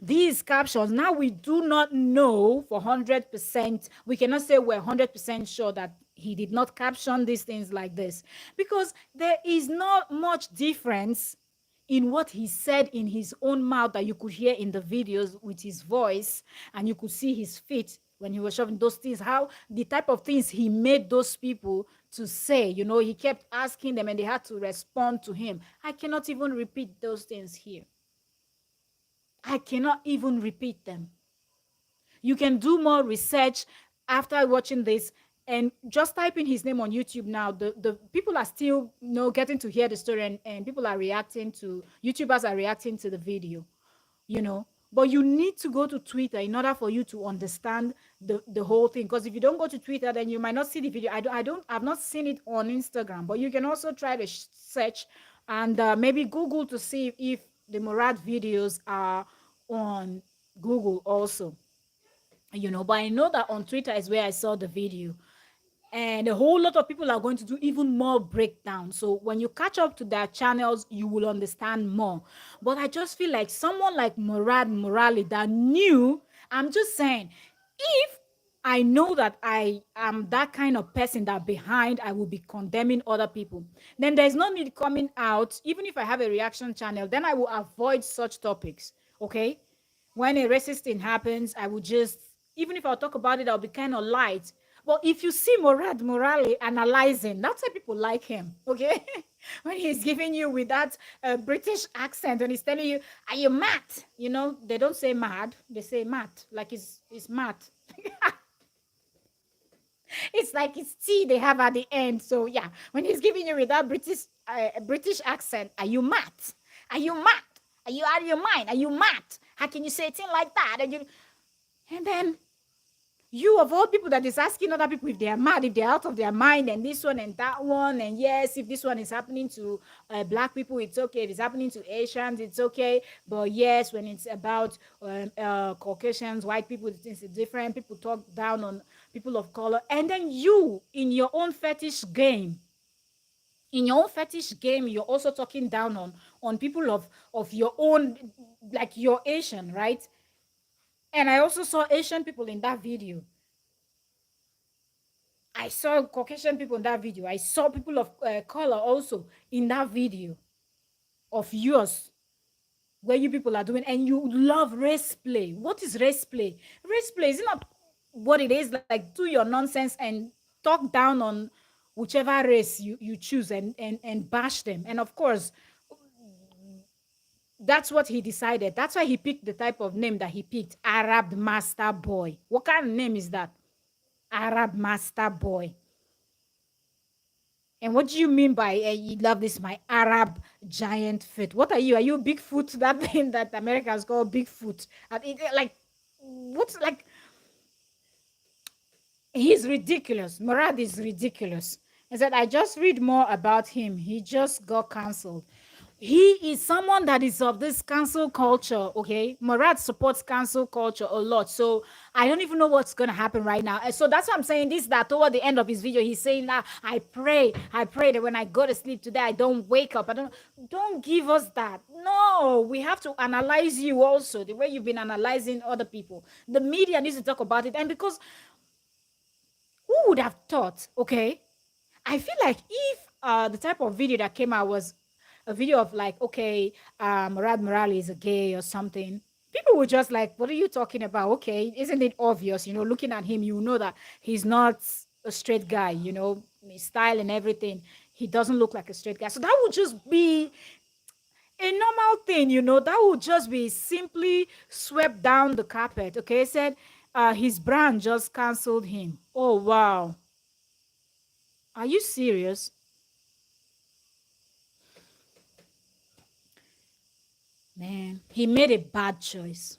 These captions, now we do not know for 100%. We cannot say we're 100% sure that he did not caption these things like this because there is not much difference in what he said in his own mouth that you could hear in the videos with his voice, and you could see his feet when he was shoving those things, how the type of things he made those people to say, he kept asking them and they had to respond to him. I cannot even repeat those things here. I cannot even repeat them. You can do more research after watching this and just type in his name on YouTube now. The people are still getting to hear the story, and people are reacting to, YouTubers are reacting to the video, But you need to go to Twitter in order for you to understand the whole thing. Because if you don't go to Twitter, then you might not see the video. I've not seen it on Instagram, but you can also try to search and maybe Google to see if the Murad videos are on Google also. But I know that on Twitter is where I saw the video. And a whole lot of people are going to do even more breakdown. So when you catch up to their channels, you will understand more. But I just feel like someone like Murad Merali that knew, I'm just saying, if I know that I am that kind of person that behind I will be condemning other people, then there's no need coming out. Even if I have a reaction channel, then I will avoid such topics, okay? When a racist thing happens, I will just, even if I'll talk about it, I'll be kind of light. But if you see Murad Merali analyzing, that's why people like him, okay? When he's giving you with that British accent and he's telling you, are you mad? They don't say mad, they say mad, like it's mad. It's like it's T they have at the end. So yeah, when he's giving you with that British accent, are you mad? Are you mad? Are you out of your mind? Are you mad? How can you say a thing like that? And then you of all people that is asking other people if they are mad, if they're out of their mind, and this one and that one, and yes, if this one is happening to black people, it's okay. If it's happening to Asians, it's okay. But yes, when it's about Caucasians, white people, it's different. People talk down on people of color. And then you, in your own fetish game, you're also talking down on people of your own, like you're Asian, right? And I also saw Asian people in that video. I saw Caucasian people in that video. I saw people of color also in that video of yours where you people are doing, and you love race play. What is race play? Race play is not what it is, like do your nonsense and talk down on whichever race you choose, and bash them. And of course, that's what he decided. That's why he picked the type of name that he picked, Arab Master Boy. What kind of name is that? Arab Master Boy. And what do you mean by you love this, my Arab giant foot? What are you? Are you Bigfoot? That thing that Americans call Bigfoot? Like, what's like? He's ridiculous. Murad is ridiculous. I said, I just read more about him. He just got cancelled. He is someone that is of this cancel culture, okay? Murad supports cancel culture a lot. So I don't even know what's going to happen right now. And so that's why I'm saying this, that toward the end of his video, he's saying, now, I pray that when I go to sleep today, I don't wake up. Don't give us that. No, we have to analyze you also, the way you've been analyzing other people. The media needs to talk about it. And because who would have thought, okay? I feel like if the type of video that came out was a video of like, okay, Murad Merali is a gay or something, people would just like, what are you talking about? Okay, isn't it obvious? Looking at him, you know that he's not a straight guy, his style and everything. He doesn't look like a straight guy. So that would just be a normal thing, that would just be simply swept down the carpet. Okay, said his brand just canceled him. Oh, wow. Are you serious? Man, he made a bad choice.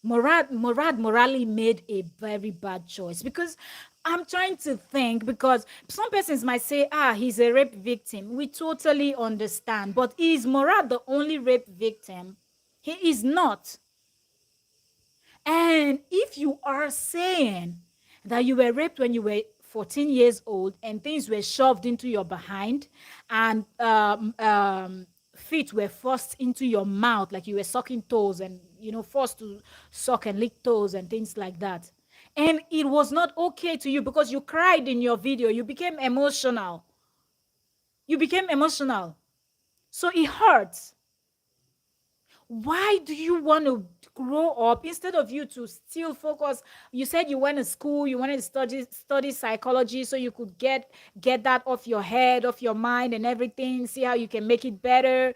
Murad Merali made a very bad choice, because I'm trying to think, because some persons might say, he's a rape victim. We totally understand. But is Murad the only rape victim? He is not. And if you are saying that you were raped when you were 14 years old and things were shoved into your behind, and feet were forced into your mouth, like you were sucking toes and, forced to suck and lick toes and things like that, and it was not okay to you because you cried in your video, you became emotional. So it hurts. Why do you want to grow up instead of you to still focus? You said you went to school, you wanted to study psychology so you could get that off your head, off your mind and everything, see how you can make it better,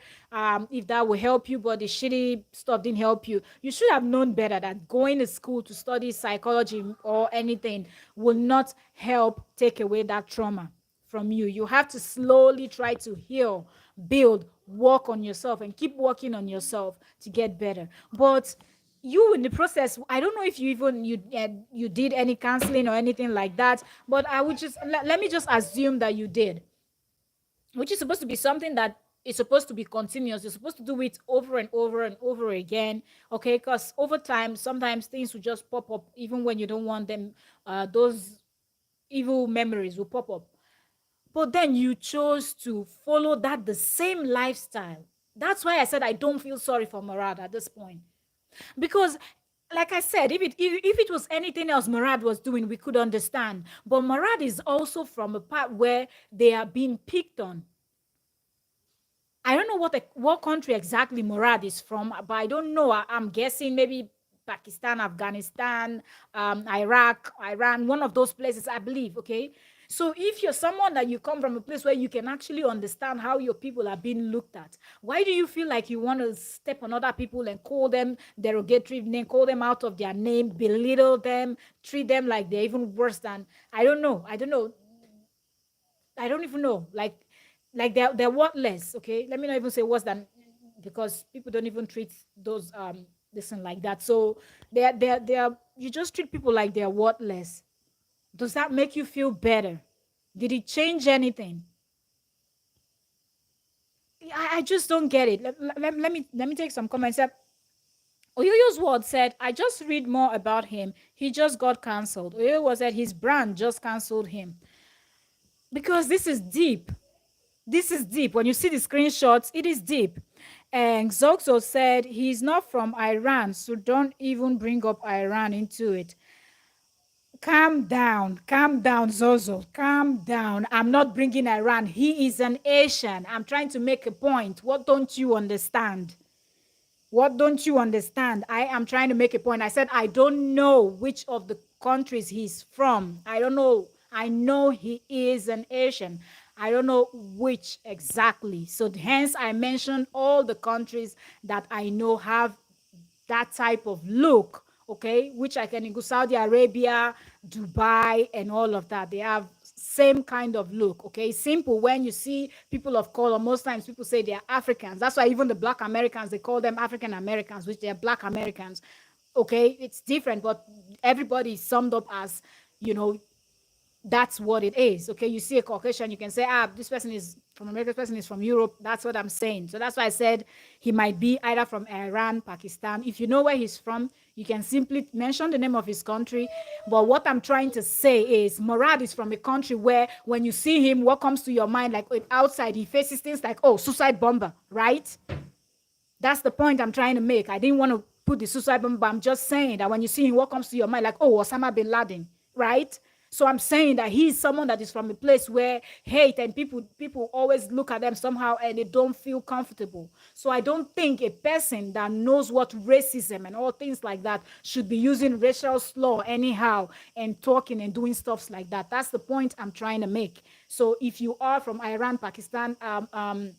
if that will help you, but the shitty stuff didn't help you. You should have known better that going to school to study psychology or anything will not help take away that trauma from you. You have to slowly try to heal, build, work on yourself, and keep working on yourself to get better. But you, in the process, I don't know if you did any counseling or anything like that, but I would just let me just assume that you did, which is supposed to be something that is supposed to be continuous. You're supposed to do it over and over and over again, okay? Because over time, sometimes things will just pop up even when you don't want them. Those evil memories will pop up. But then you chose to follow the same lifestyle. That's why I said I don't feel sorry for Murad at this point. Because, like I said, if it was anything else Murad was doing, we could understand. But Murad is also from a part where they are being picked on. I don't know what country exactly Murad is from, but I don't know. I'm guessing maybe Pakistan, Afghanistan, Iraq, Iran, one of those places, I believe, okay? So if you're someone that you come from a place where you can actually understand how your people are being looked at, why do you feel like you want to step on other people and call them derogatory name, call them out of their name, belittle them, treat them like they're even worse than, I don't know. I don't even know. Like they're worthless, okay? Let me not even say worse than, because people don't even treat those listen like that. So they're you just treat people like they're worthless. Does that make you feel better? Did it change anything? I just don't get it. Let me take some comments. Oyoyo's word said, I just read more about him. He just got cancelled. Oyoyo was that his brand just cancelled him. Because this is deep. This is deep. When you see the screenshots, it is deep. And Zoxo said he's not from Iran, so don't even bring up Iran into it. Calm down, Zozo, calm down. I'm not bringing Iran. He is an Asian. I'm trying to make a point. What don't you understand? What don't you understand? I am trying to make a point. I said, I don't know which of the countries he's from. I don't know. I know he is an Asian. I don't know which exactly. So hence I mentioned all the countries that I know have that type of look, okay, which I can go Saudi Arabia, Dubai, and all of that. They have same kind of look, okay. Simple. When you see people of color, most times people say they are Africans. That's why even the black Americans, they call them African Americans, which they are black Americans. Okay, it's different, but everybody is summed up as, you know, that's what it is. Okay, you see a Caucasian, you can say, this person is from America, this person is from Europe. That's what I'm saying. So that's why I said he might be either from Iran, Pakistan. If you know where he's from, you can simply mention the name of his country. But what I'm trying to say is Murad is from a country where when you see him, what comes to your mind, like outside, he faces things like, oh, suicide bomber, right? That's the point I'm trying to make. I didn't want to put the suicide bomber, but I'm just saying that when you see him, what comes to your mind, like, oh, Osama bin Laden, right? So I'm saying that he's someone that is from a place where hate and people always look at them somehow and they don't feel comfortable. So I don't think a person that knows what racism and all things like that should be using racial slur anyhow and talking and doing stuff like that. That's the point I'm trying to make. So if you are from Iran, Pakistan, and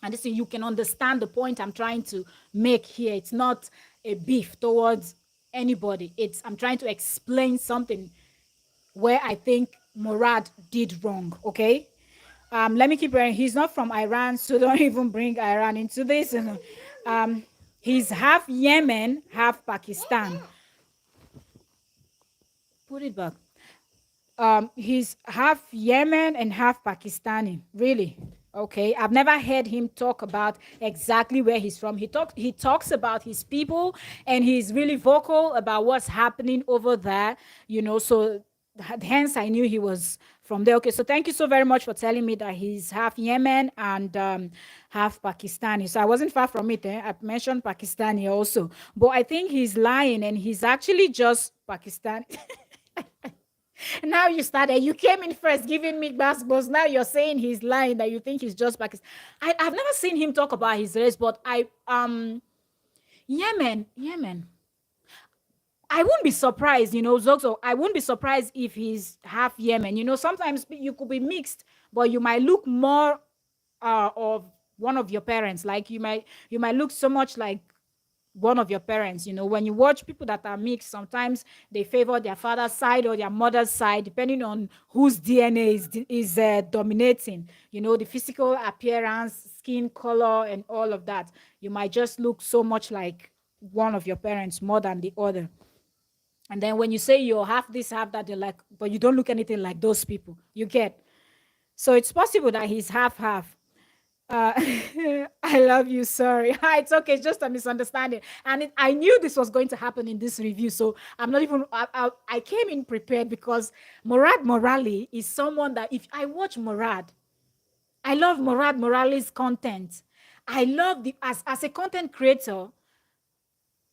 this, you can understand the point I'm trying to make here. It's not a beef towards anybody. I'm trying to explain something where I think Murad did wrong, okay? Let me keep going. He's not from Iran, so don't even bring Iran into this. He's half Yemen, half Pakistan. Put it back. He's half Yemen and half Pakistani. Really? Okay. I've never heard him talk about exactly where he's from. He talks about his people and he's really vocal about what's happening over there, you know, so hence I knew he was from there. Okay, so thank you so very much for telling me that he's half Yemen and half Pakistani. So I wasn't far from it. I mentioned Pakistani also, but I think he's lying and he's actually just Pakistani. Now you started. You came in first giving me basketballs. Now you're saying he's lying, that you think he's just Pakistan. I've never seen him talk about his race, but Yemen. I wouldn't be surprised, you know, Zoxo. I wouldn't be surprised if he's half Yemen. You know, sometimes you could be mixed, but you might look more of one of your parents. Like you might look so much like one of your parents. You know, when you watch people that are mixed, sometimes they favor their father's side or their mother's side, depending on whose DNA is dominating. You know, the physical appearance, skin color, and all of that. You might just look so much like one of your parents more than the other. And then when you say you're half this, half that, they're like, but you don't look anything like those people. You get. So it's possible that he's half. I love you. Sorry. It's okay. It's just a misunderstanding. And I knew this was going to happen in this review. So I'm not even, I came in prepared because Murad Merali is someone that if I watch Murad, I love Murad Merali's content. I love as a content creator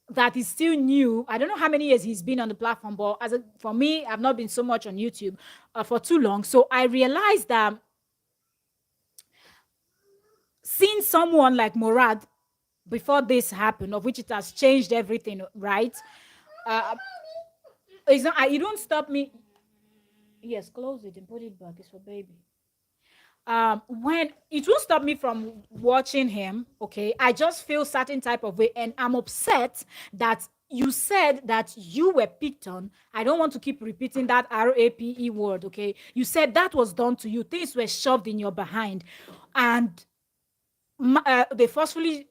that is still new. I don't know how many years he's been on the platform, but for me, I've not been so much on YouTube for too long. So I realized that seeing someone like Murad before this happened, of which it has changed everything, right? It's not. You don't stop me. Yes, close it and put it back. It's for baby. When it won't stop me from watching him, okay, I just feel certain type of way, and I'm upset that you said that you were picked on. I don't want to keep repeating that RAPE word, okay? You said that was done to you. Things were shoved in your behind, and they forcefully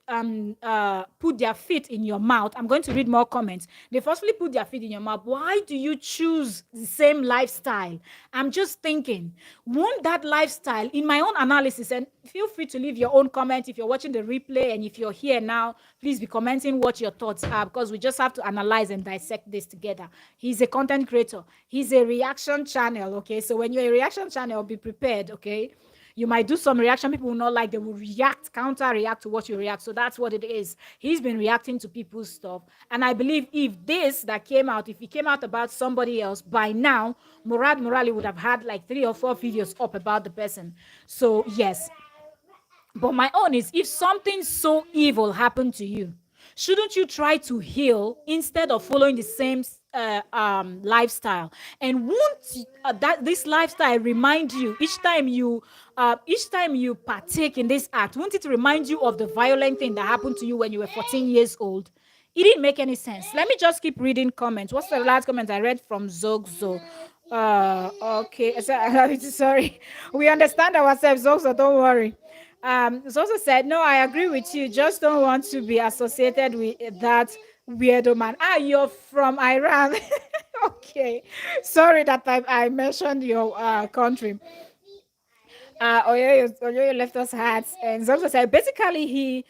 put their feet in your mouth. I'm going to read more comments. They forcefully put their feet in your mouth. Why do you choose the same lifestyle? I'm just thinking, won't that lifestyle, in my own analysis, and feel free to leave your own comment if you're watching the replay, and if you're here now, please be commenting what your thoughts are, because we just have to analyze and dissect this together. He's a content creator. He's a reaction channel, okay? So when you're a reaction channel, be prepared, okay? You might do some reaction people will not like, they will react, counter react to what you react. So that's what it is. He's been reacting to people's stuff. And I believe if this that came out, if it came out about somebody else, by now, Murad Merali would have had like 3 or 4 videos up about the person. So yes, but my own is, if something so evil happened to you, shouldn't you try to heal instead of following the same lifestyle? And won't that this lifestyle remind you each time you partake in this act? Won't it remind you of the violent thing that happened to you when you were 14 years old? It didn't make any sense. Let me just keep reading comments. What's the last comment I read from Zogzo? Okay. Sorry. We understand ourselves, Zogzo. Don't worry. It's also said, no, I agree with you. Just don't want to be associated with that weirdo man. Ah, you're from Iran. Okay. Sorry that I mentioned your country. Oyoyo left us hats, and Zogzo said basically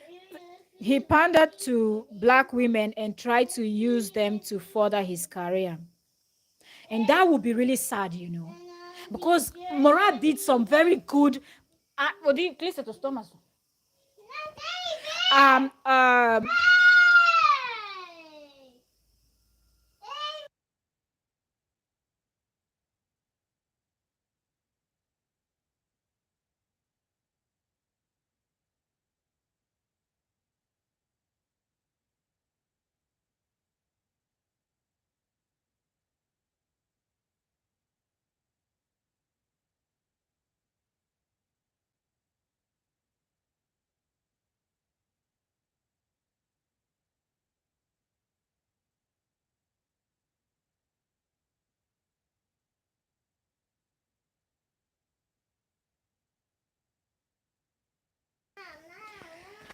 he pandered to black women and tried to use them to further his career. And that would be really sad, because Murad did some very good. Please set to stomach. Um, um,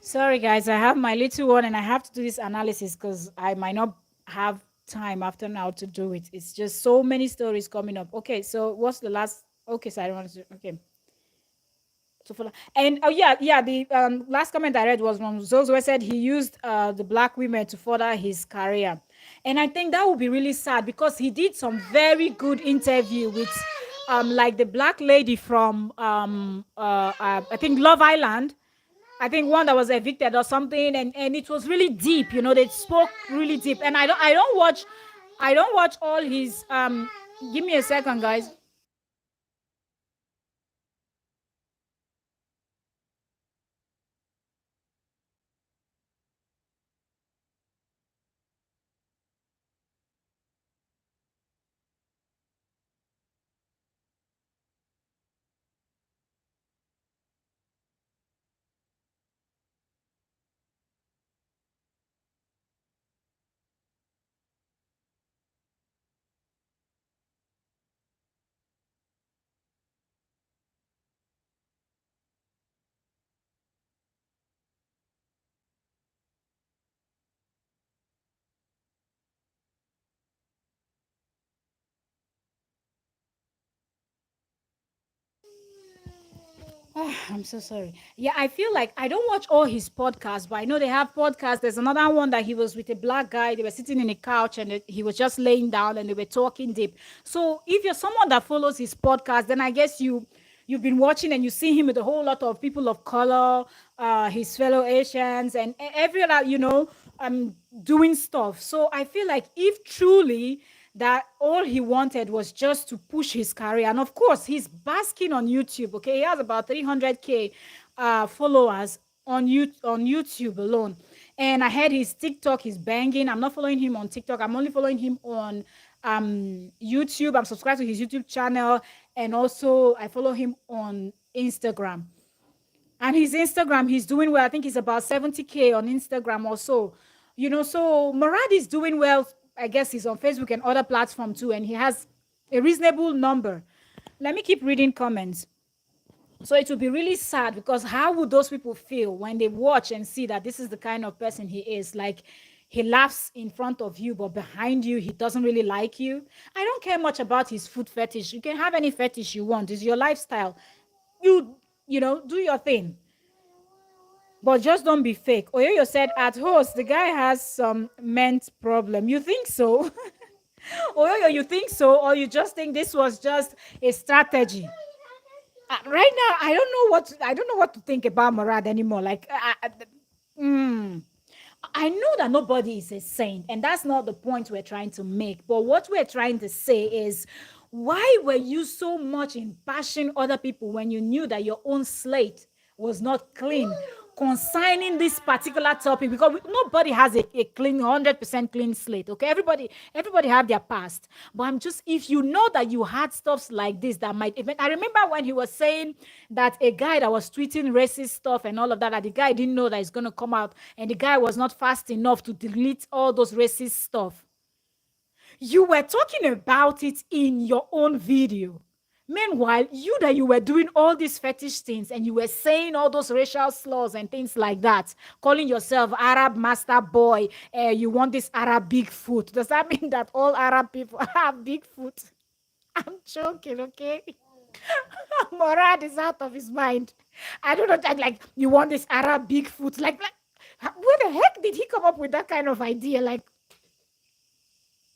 Sorry, guys, I have my little one and I have to do this analysis because I might not have time after now to do it. It's just so many stories coming up. Okay, so what's the last? Okay, so I don't want to. Okay. So for and oh yeah, the last comment I read was from Zozo said he used the black women to further his career, and I think that would be really sad because he did some very good interview with like the black lady from I think Love Island. I think one that was evicted or something, and it was really deep. They spoke really deep, and I don't watch all his. Give me a second, guys. I'm so sorry. Yeah, I feel like I don't watch all his podcasts, but I know they have podcasts. There's another one that he was with a black guy. They were sitting in a couch and he was just laying down and they were talking deep. So if you're someone that follows his podcast, then I guess you've been watching and you see him with a whole lot of people of color, his fellow Asians, and every other, doing stuff. So I feel like if truly that all he wanted was just to push his career, and of course he's basking on YouTube. Okay, he has about 300K followers on YouTube alone. And I heard his TikTok is banging. I'm not following him on TikTok. I'm only following him on YouTube. I'm subscribed to his YouTube channel, and also I follow him on Instagram. And his Instagram, he's doing well. I think he's about 70K on Instagram or so. So Murad is doing well. I guess he's on Facebook and other platforms too, and he has a reasonable number. Let me keep reading comments. So it would be really sad, because how would those people feel when they watch and see that this is the kind of person he is? Like, he laughs in front of you, but behind you, he doesn't really like you. I don't care much about his food fetish. You can have any fetish you want. It's your lifestyle. Do your thing. But just don't be fake. Oyoyo said at host, the guy has some ment problem. You think so? Oyoyo, you think so? Or you just think this was just a strategy? Right now, I don't know what to think about Murad anymore. Like, I know that nobody is a saint, and that's not the point we're trying to make. But what we're trying to say is, why were you so much in bashing other people when you knew that your own slate was not clean concerning this particular topic? Because nobody has a clean 100% clean slate. Okay, everybody have their past. But I'm just, if you know that you had stuffs like this that might even, I remember when he was saying that a guy that was tweeting racist stuff and all of that, that the guy didn't know that it's going to come out, and the guy was not fast enough to delete all those racist stuff. You were talking about it in your own video. Meanwhile, you were doing all these fetish things and you were saying all those racial slurs and things like that, calling yourself Arab master boy, you want this Arab big foot. Does that mean that all Arab people have big foot? I'm joking, okay? Murad is out of his mind. I don't know, like, you want this Arab big foot. Like, where the heck did he come up with that kind of idea? Like,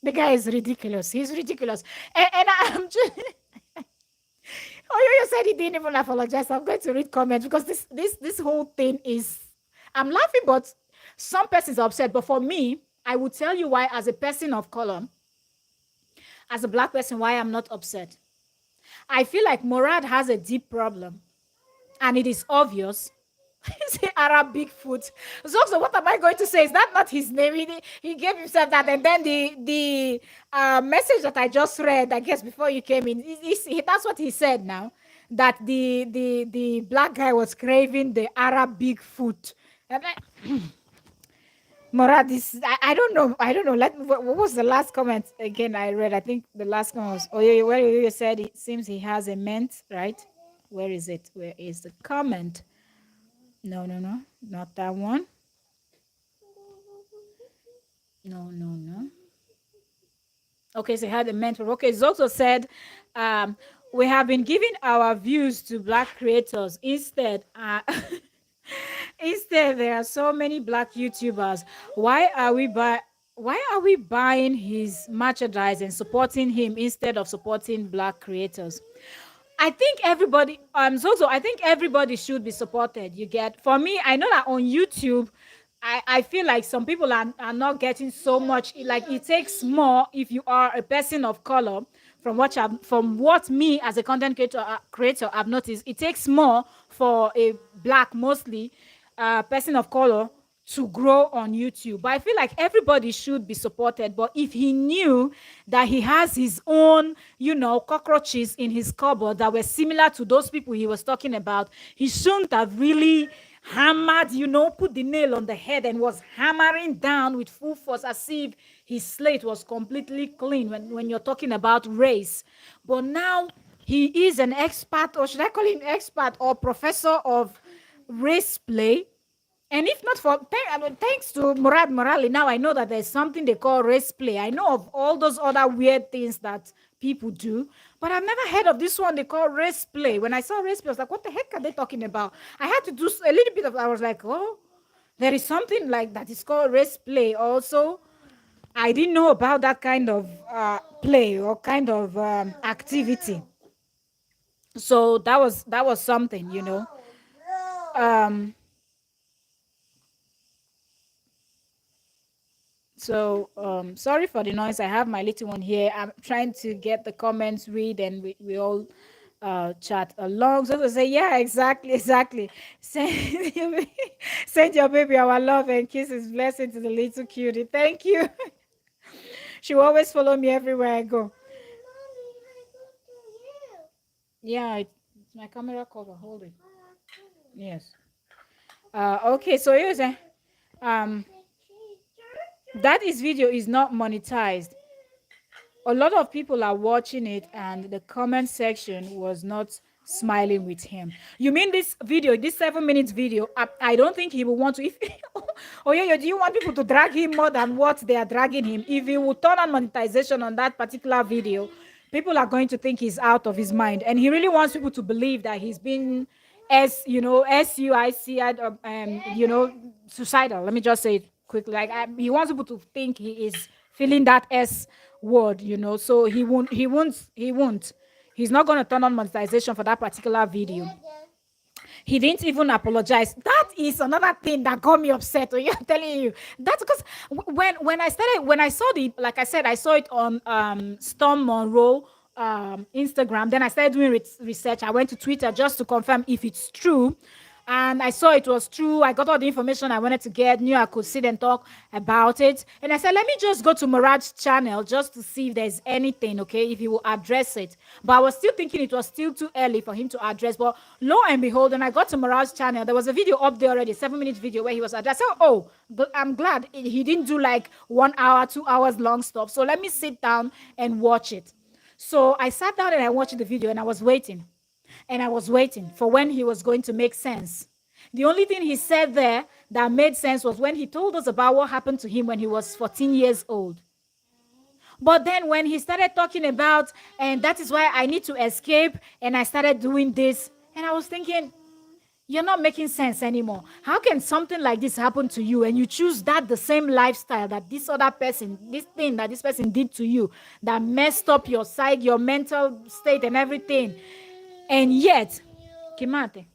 the guy is ridiculous. He's ridiculous. And I'm just. Oh, you said he didn't even apologize. I'm going to read comments because this whole thing is. I'm laughing, but some persons are upset. But for me, I will tell you why, as a person of color, as a black person, why I'm not upset. I feel like Murad has a deep problem, and it is obvious. He's the Arab Bigfoot. So what am I going to say? Is that not his name? He gave himself that, and then the message that I just read, I guess before you came in, that's what he said now. That the black guy was craving the Arab Bigfoot. And Murad, I don't know. What was the last comment again I read? I think the last comment was, oh yeah, where you said it seems he has a ment, right? Where is it? Where is the comment? No, not that one. No. Okay, so he had a mentor. Okay, Zoto said, we have been giving our views to black creators. Instead, there are so many black YouTubers. Why are we buying his merchandise and supporting him instead of supporting black creators? I think everybody, I think everybody should be supported. You get, for me, I know that on YouTube, I feel like some people are not getting so much. Like, it takes more if you are a person of color. From what me as a content creator I've noticed, it takes more for a black, mostly person of color, to grow on YouTube. But I feel like everybody should be supported. But if he knew that he has his own, cockroaches in his cupboard that were similar to those people he was talking about, he shouldn't have really hammered, put the nail on the head and was hammering down with full force as if his slate was completely clean when you're talking about race. But now he is an expert, or should I call him expert or professor of race play. And if not for, thanks to Murad Merali, now I know that there's something they call race play. I know of all those other weird things that people do, but I've never heard of this one they call race play. When I saw race play, I was like, what the heck are they talking about? I had to do a little bit of, I was like, oh, there is something like that. It's called race play also. I didn't know about that kind of play or kind of activity. So that was something. So sorry for the noise. I have my little one here. I'm trying to get the comments read, and we all chat along. So to say, yeah, exactly. Send your baby our love and kisses, blessing to the little cutie. Thank you. She will always follow me everywhere I go. Yeah, it's my camera cover. Hold it. Yes. Okay, so here's that video is not monetized. A lot of people are watching it, and the comment section was not smiling with him. You mean this video, this 7-minute video? I don't think he will want to. If oh yeah, do you want people to drag him more than what they are dragging him? If he will turn on monetization on that particular video, people are going to think he's out of his mind, and he really wants people to believe that he's been suicidal. Let me just say it quickly. Like, he wants people to think he is feeling that S word, so he won't. He's not going to turn on monetization for that particular video. He didn't even apologize. That is another thing that got me upset. Oh, yeah, I'm telling you. That's because when I saw the, like I said, I saw it on Storm Monroe Instagram. Then I started doing research. I went to Twitter just to confirm if it's true. And I saw it was true. I got all the information I wanted to get, knew I could sit and talk about it. And I said, let me just go to Murad's channel just to see if there's anything, okay, if he will address it. But I was still thinking it was still too early for him to address. But lo and behold, when I got to Murad's channel, there was a video up there already, 7-minute video where he was addressing. Oh, I'm glad he didn't do like 1 hour, 2 hours long stuff. So let me sit down and watch it. So I sat down and I watched the video and I was waiting. And I was waiting for when he was going to make sense. The only thing he said there that made sense was when he told us about what happened to him when he was 14 years old. But then when he started talking about, and that is why I need to escape, and I started doing this, and I was thinking, you're not making sense anymore. How can something like this happen to you and you choose that the same lifestyle that this other person, this thing that this person did to you, that messed up your psyche, your mental state and everything, and yet, Kimate.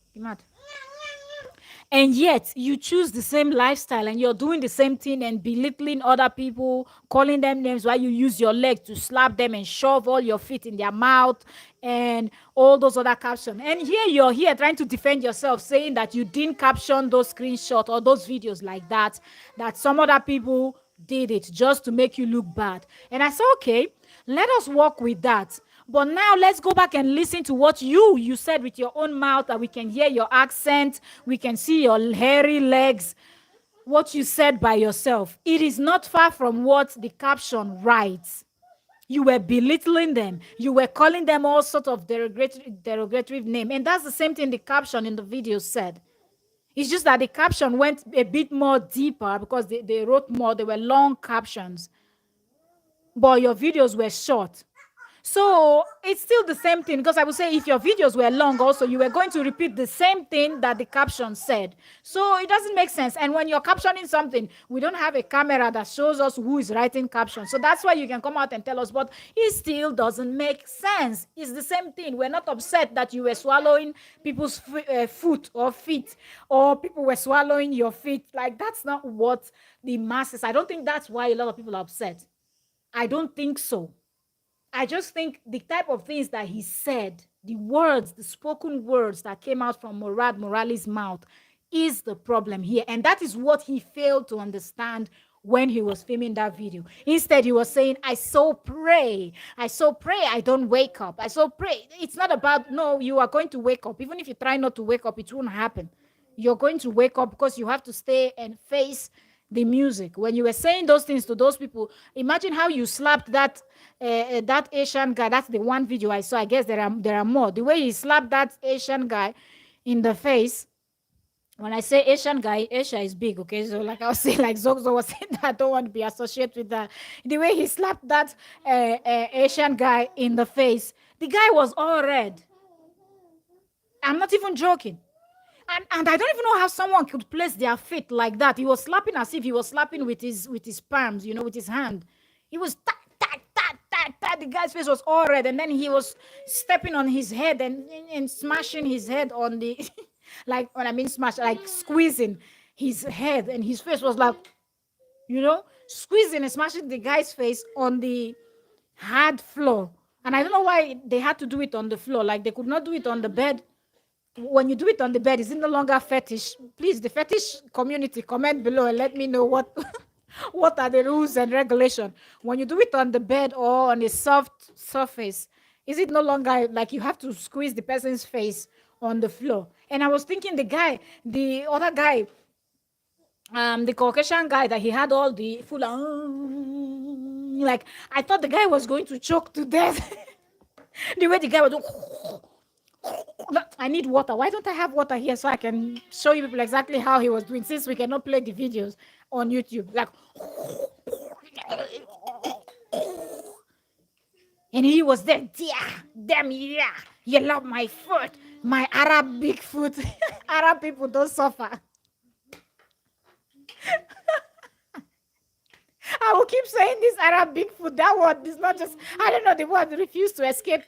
And yet you choose the same lifestyle and you're doing the same thing and belittling other people, calling them names while you use your leg to slap them and shove all your feet in their mouth and all those other captions. And here you're here trying to defend yourself, saying that you didn't caption those screenshots or those videos like that, that some other people did it just to make you look bad. And I said, okay, let us work with that. But now let's go back and listen to what you said with your own mouth, that we can hear your accent, we can see your hairy legs, what you said by yourself. It is not far from what the caption writes. You were belittling them. You were calling them all sorts of derogatory name. And that's the same thing the caption in the video said. It's just that the caption went a bit more deeper because they wrote more. They were long captions. But your videos were short. So it's still the same thing, because I would say if your videos were long also, you were going to repeat the same thing that the caption said. So it doesn't make sense. And when you're captioning something, we don't have a camera that shows us who is writing captions. So that's why you can come out and tell us, but it still doesn't make sense. It's the same thing. We're not upset that you were swallowing people's foot or feet, or people were swallowing your feet. Like, that's not what the masses, I don't think that's why a lot of people are upset. I don't think so. I just think the type of things that he said, the words, the spoken words that came out from Murad Merali's mouth is the problem here. And that is what he failed to understand when he was filming that video. Instead, he was saying, I so pray I don't wake up. I so pray. It's not about, no, you are going to wake up. Even if you try not to wake up, it won't happen. You're going to wake up because you have to stay and face the music. When you were saying those things to those people, imagine how you slapped that Asian guy. That's the one video I saw. I guess there are more. The way he slapped that Asian guy in the face. When I say Asian guy, Asia is big, okay? So like I was saying, like Zozo was saying, that I don't want to be associated with that. The way he slapped that Asian guy in the face, the guy was all red. I'm not even joking. And I don't even know how someone could place their feet like that. He was slapping as if he was slapping with his palms, with his hand. He was the guy's face was all red, and then he was stepping on his head and smashing his head on the like, when I mean smash, like squeezing his head, and his face was like, squeezing and smashing the guy's face on the hard floor. And I don't know why they had to do it on the floor. Like, they could not do it on the bed. When you do it on the bed, it's no longer fetish. Please, the fetish community, comment below and let me know what what are the rules and regulations. When you do it on the bed or on a soft surface, is it no longer like you have to squeeze the person's face on the floor? And I was thinking the other guy, the Caucasian guy, that he had all the full, like, I thought the guy was going to choke to death. The way the guy was doing, I need water. Why don't I have water here so I can show you people exactly how he was doing, since we cannot play the videos on YouTube? Like, and he was there, damn, yeah, you love my foot, my Arab big foot. Arab people don't suffer. I will keep saying this Arab Bigfoot. That word is not just, I don't know, the word refused to escape.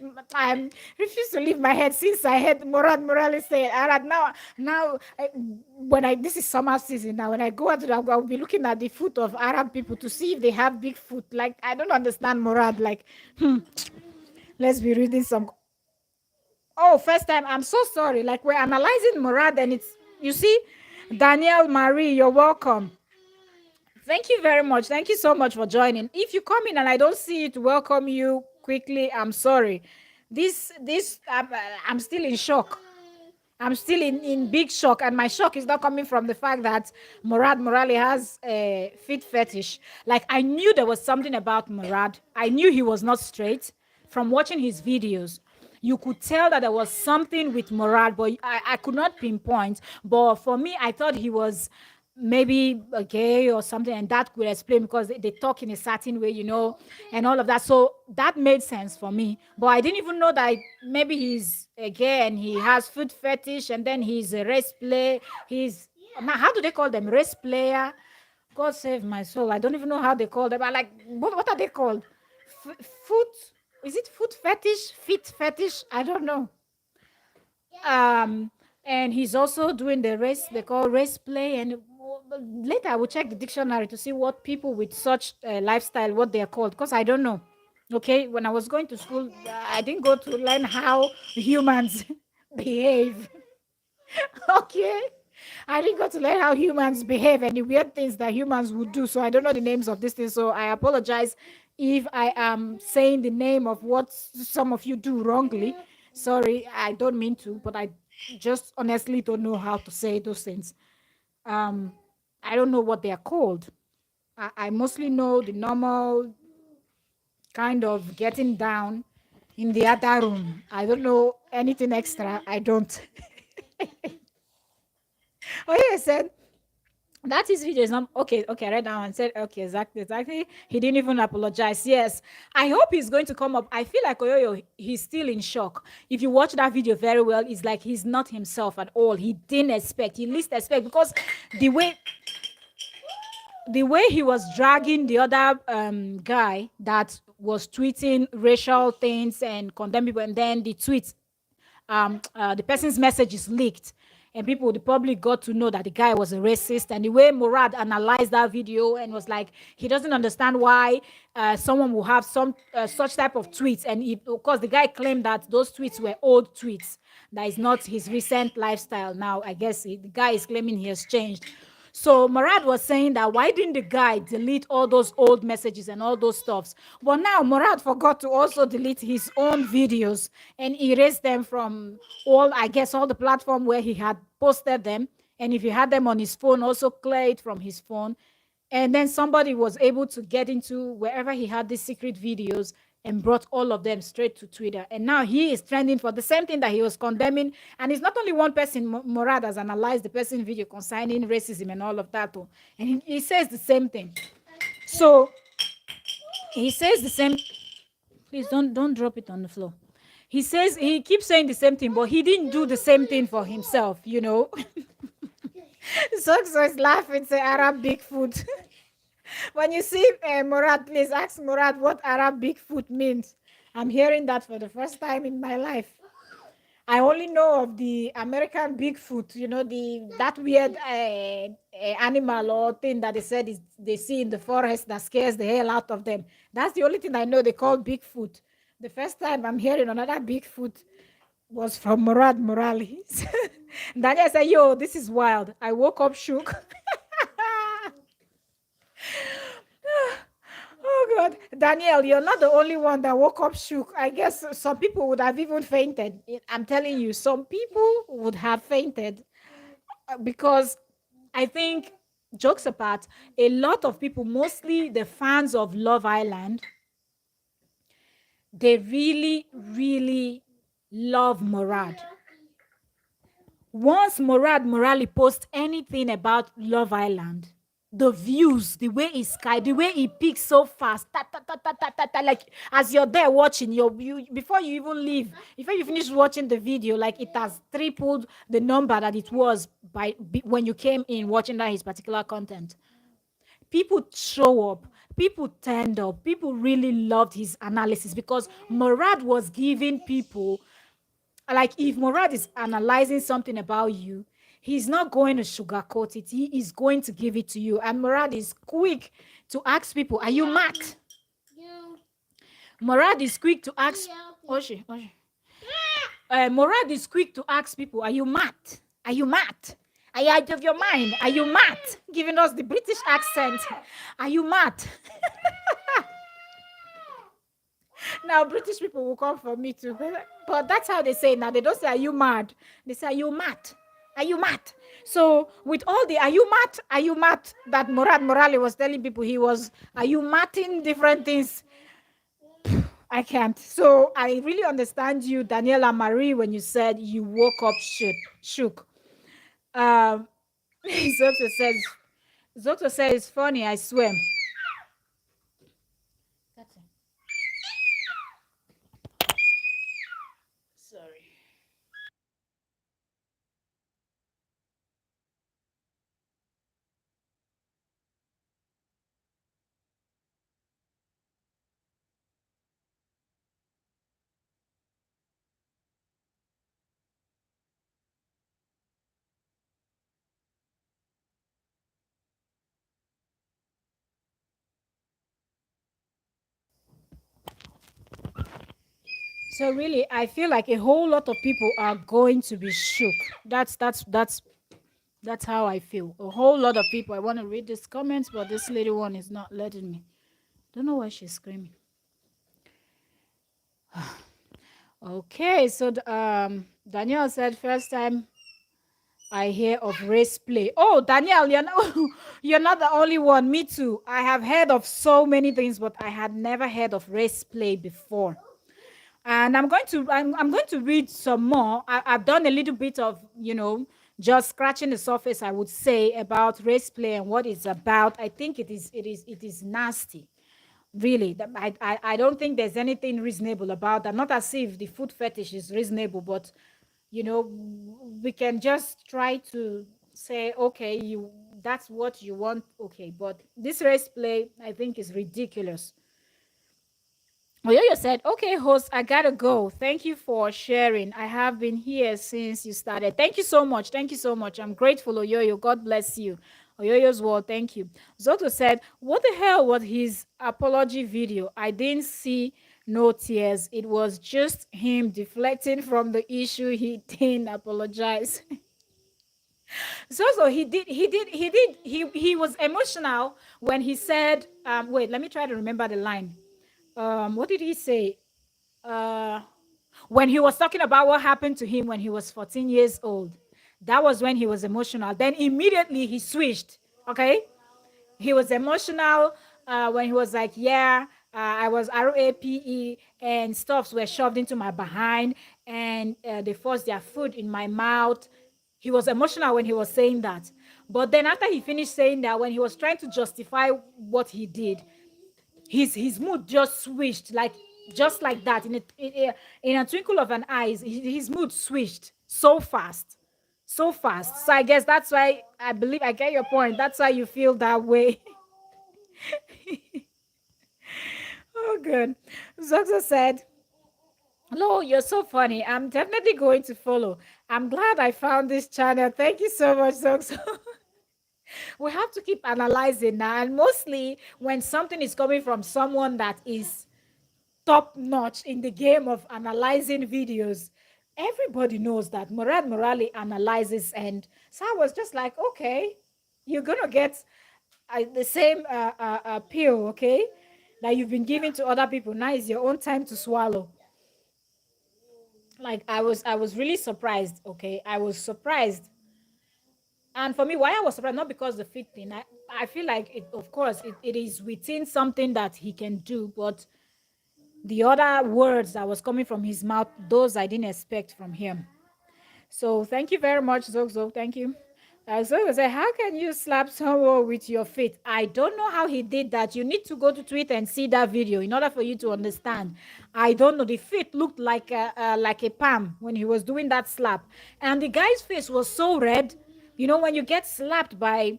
Refused to leave my head since I heard Murad Merali say Arab. When this is summer season now, when I go out, I'll be looking at the foot of Arab people to see if they have Bigfoot. Like, I don't understand Murad. Like, let's be reading some. Oh, first time. I'm so sorry. Like, we're analyzing Murad, and it's, you see, Danielle Marie, you're welcome. Thank you very much. Thank you so much for joining. If you come in and I don't see it, welcome you quickly. I'm sorry. I'm still in shock. I'm still in big shock, and my shock is not coming from the fact that Murad Merali has a fit fetish. Like, I knew there was something about Murad. I knew he was not straight from watching his videos. You could tell that there was something with Murad, but I could not pinpoint. But for me, I thought he was maybe gay or something, and that could explain because they talk in a certain way, and all of that. So that made sense for me. But I didn't even know that maybe he's gay and he has food fetish, and then he's a race play. He's now, how do they call them? Race player. God save my soul. I don't even know how they call them. I like, what are they called? Foot? Is it foot fetish? Feet fetish? I don't know. And he's also doing the race, they call race play. And later I will check the dictionary to see what people with such lifestyle, what they are called, because I don't know. Okay, when I was going to school, I didn't go to learn how humans behave. Okay, I didn't go to learn how humans behave and the weird things that humans would do. So I don't know the names of these things. So I apologize if I am saying the name of what some of you do wrongly. Sorry, I don't mean to, but I just honestly don't know how to say those things. I don't know what they are called. I mostly know the normal kind of getting down in the other room. I don't know anything extra. I don't. Oh, yeah, I said that his video is not okay. Okay, I read down and said, okay, exactly. He didn't even apologize. Yes, I hope he's going to come up. I feel like Oyoyo, he's still in shock. If you watch that video very well, it's like he's not himself at all. He didn't expect, he least expect, because the way he was dragging the other guy that was tweeting racial things and condemn people, and then the tweet, the person's message is leaked, and people, the public, got to know that the guy was a racist. And the way Murad analyzed that video and was like, he doesn't understand why someone will have some such type of tweets. And of course, the guy claimed that those tweets were old tweets. That is not his recent lifestyle. Now, I guess the guy is claiming he has changed. So Murad was saying that why didn't the guy delete all those old messages and all those stuffs? But now Murad forgot to also delete his own videos and erase them from I guess, all the platform where he had posted them. And if he had them on his phone, also clear it from his phone. And then somebody was able to get into wherever he had these secret videos and brought all of them straight to Twitter. And now he is trending for the same thing that he was condemning. And it's not only one person. Murad has analyzed the person's video concerning racism and all of that. And he says the same thing. So he says the same. Please don't drop it on the floor. He says, he keeps saying the same thing, but he didn't do the same thing for himself, So is laughing, say Arab Bigfoot. When you see Murad, please ask Murad what Arab Bigfoot means. I'm hearing that for the first time in my life. I only know of the American Bigfoot, that weird animal or thing that they said they see in the forest that scares the hell out of them. That's the only thing I know they call Bigfoot. The first time I'm hearing another Bigfoot was from Murad Merali. Daniel said, yo, this is wild. I woke up shook. Oh God, Daniel, you're not the only one that woke up shook. I guess some people would have even fainted. I'm telling you, some people would have fainted because I think, jokes apart, a lot of people, mostly the fans of Love Island, they really, really love Murad. Once Murad Merali posts anything about Love Island, the views, the way the way he peaks so fast, like as you're there watching, before you even leave, before you finish watching the video, like it has tripled the number that it was when you came in watching his particular content. People show up. people turned up. People really loved his analysis because Murad was giving people, like, if Murad is analyzing something about you, he's not going to sugarcoat it. He is going to give it to you. And Murad is quick to ask people, are you mad? Murad is quick to ask. Oshi, Oshi. Murad is quick to ask people, are you mad? Are you mad? Are you out of your mind? Are you mad? Giving us the British accent. Are you mad? Now, British people will come for me too. But that's how they say it now. They don't say, are you mad? They say, are you mad? Are you mad? So, with all the, are you mad? Are you mad? That Murad Merali was telling people he was, are you mad in different things? I can't. So, I really understand you, Daniela Marie, when you said you woke up shook. Zoto says, it's funny, I swear. That's it. Sorry. So really, I feel like a whole lot of people are going to be shook. That's how I feel. A whole lot of people. I want to read these comments, but this little one is not letting me. Don't know why she's screaming. Okay, so Danielle said first time I hear of race play. Oh, Danielle, you're not the only one. Me too. I have heard of so many things, but I had never heard of race play before. And I'm going to read some more. I've done a little bit of, just scratching the surface, I would say, about race play and what it's about. I think it is nasty. Really, I don't think there's anything reasonable about that. Not as if the food fetish is reasonable, but we can just try to say, okay, that's what you want, okay. But this race play, I think, is ridiculous. Oyoyo said, okay, host, I gotta go. Thank you for sharing. I have been here since you started. Thank you so much. Thank you so much. I'm grateful, Oyoyo. God bless you. Oyoyo's word, thank you. Zoto said, what the hell was his apology video? I didn't see no tears. It was just him deflecting from the issue. He didn't apologize. So he was emotional when he said, wait, let me try to remember the line. What did he say? When he was talking about what happened to him when he was 14 years old, that was when he was emotional. Then immediately he switched. Okay, he was emotional when he was like, yeah, I was RAPE and stuffs were shoved into my behind and they forced their food in my mouth. He was emotional when he was saying that. But then after he finished saying that, when he was trying to justify what he did, his mood just switched, like just like that, in a twinkle of an eye. His mood switched so fast, so fast. So I guess that's why I believe I get your point. That's why you feel that way. Oh, good. Zoxa said, hello, you're so funny. I'm definitely going to follow. I'm glad I found this channel. Thank you so much, Zoxa. We have to keep analyzing now, and mostly when something is coming from someone that is top notch in the game of analyzing videos. Everybody knows that Murad Merali analyzes, and so I was just like, okay, you're gonna get the same pill, okay, that you've been giving to other people. Now is your own time to swallow. Like I was really surprised. Okay, I was surprised. And for me, why I was surprised, not because the fit thing. I feel like it, of course, it is within something that he can do, but the other words that was coming from his mouth, those I didn't expect from him. So thank you very much, Zog Zog. Thank you. So I say, how can you slap someone with your feet? I don't know how he did that. You need to go to Twitter and see that video in order for you to understand. I don't know. The feet looked like a palm when he was doing that slap, and the guy's face was so red. You know, when you get slapped by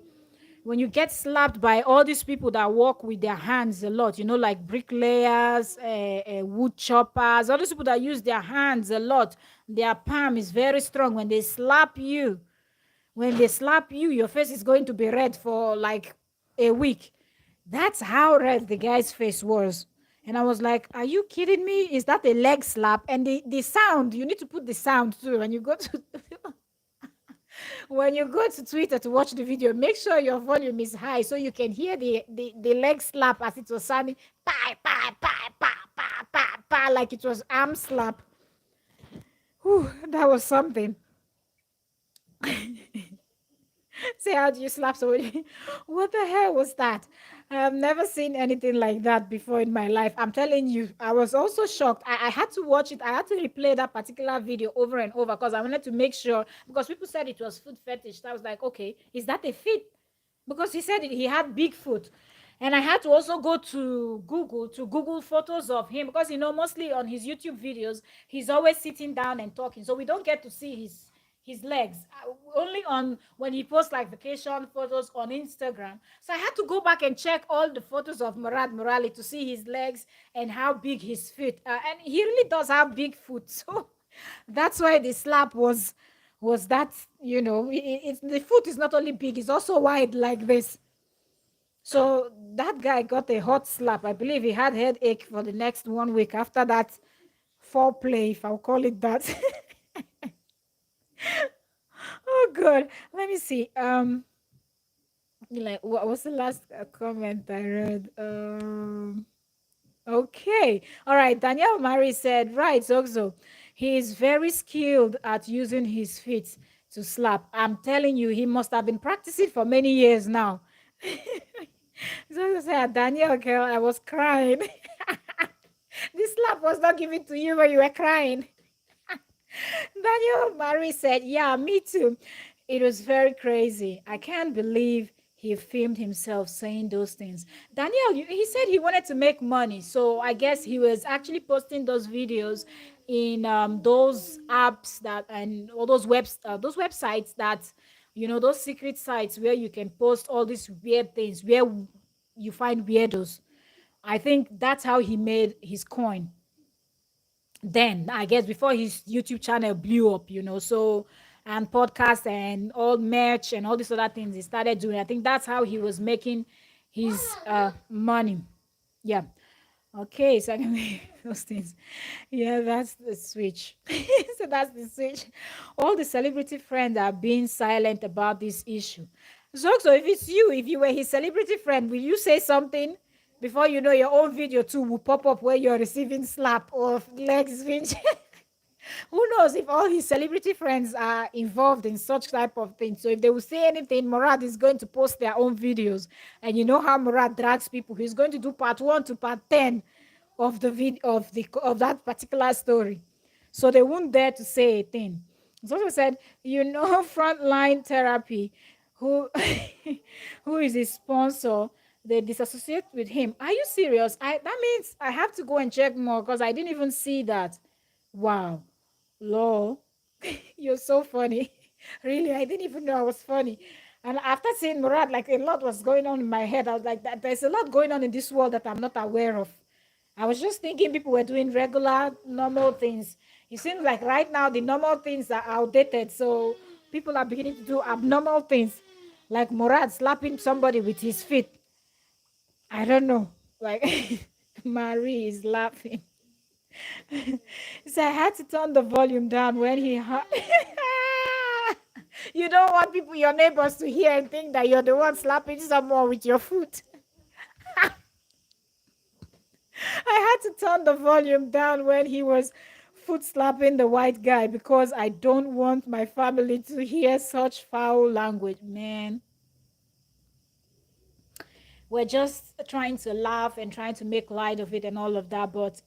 when you get slapped by all these people that work with their hands a lot, like bricklayers, wood choppers, all these people that use their hands a lot, their palm is very strong. When they slap you, your face is going to be red for like a week. That's how red the guy's face was. And I was like, are you kidding me? Is that a leg slap? And the sound, you need to put the sound too when you go to when you go to Twitter to watch the video, make sure your volume is high so you can hear the leg slap as it was sounding pa pa pa pa pa pa pa like it was arm slap. Whew, that was something. Say, how do you slap somebody? What the hell was that? I've never seen anything like that before in my life. I'm telling you, I was also shocked. I had to watch it. I had to replay that particular video over and over because I wanted to make sure, because people said it was foot fetish. So I was like, okay, is that a fit? Because he said he had big foot. And I had to also go to Google photos of him because, mostly on his YouTube videos, he's always sitting down and talking. So we don't get to see his legs, only on when he posts like vacation photos on Instagram. So I had to go back and check all the photos of Murad Merali to see his legs and how big his feet, and he really does have big foot. So that's why the slap was that, the foot is not only big, it's also wide like this. So that guy got a hot slap. I believe he had headache for the next 1 week after that foreplay, if I'll call it that. Oh god, let me see. Like, what was the last comment I read? Okay, all right. Danielle Mary said, right, Zoxo, he is very skilled at using his feet to slap. I'm telling you, he must have been practicing for many years now. Zoxo said, Danielle, girl, I was crying. This slap was not given to you when you were crying. Daniel Mary said, yeah, me too. It was very crazy. I can't believe he filmed himself saying those things. Daniel, he said he wanted to make money. So I guess he was actually posting those videos in those apps that and all those those websites that, those secret sites where you can post all these weird things, where you find weirdos. I think that's how he made his coin then, I guess, before his YouTube channel blew up, so, and podcast and all merch and all these other things he started doing. I think that's how he was making his money. Yeah. Okay, so I can make those things. Yeah, that's the switch. So that's the switch. All the celebrity friends are being silent about this issue. So if it's you, if you were his celebrity friend, will you say something? Before you know, your own video too will pop up where you're receiving slap or legs pinch. Who knows if all his celebrity friends are involved in such type of things? So if they will say anything, Murad is going to post their own videos, and you know how Murad drags people. He's going to do part 1 to part 10 of the video of that particular story, so they won't dare to say a thing. It's also said, Frontline Therapy, who who is his sponsor, they disassociate with him. Are you serious? That means I have to go and check more because I didn't even see that. Wow. Lol. You're so funny. Really, I didn't even know I was funny. And after seeing Murad, like a lot was going on in my head. I was like, there's a lot going on in this world that I'm not aware of. I was just thinking people were doing regular, normal things. It seems like right now the normal things are outdated. So people are beginning to do abnormal things. Like Murad slapping somebody with his feet. I don't know. Like, Marie is laughing. So I had to turn the volume down when he You don't want your neighbors to hear and think that you're the one slapping someone with your foot. I had to turn the volume down when he was foot slapping the white guy because I don't want my family to hear such foul language, man. We're just trying to laugh and trying to make light of it and all of that, but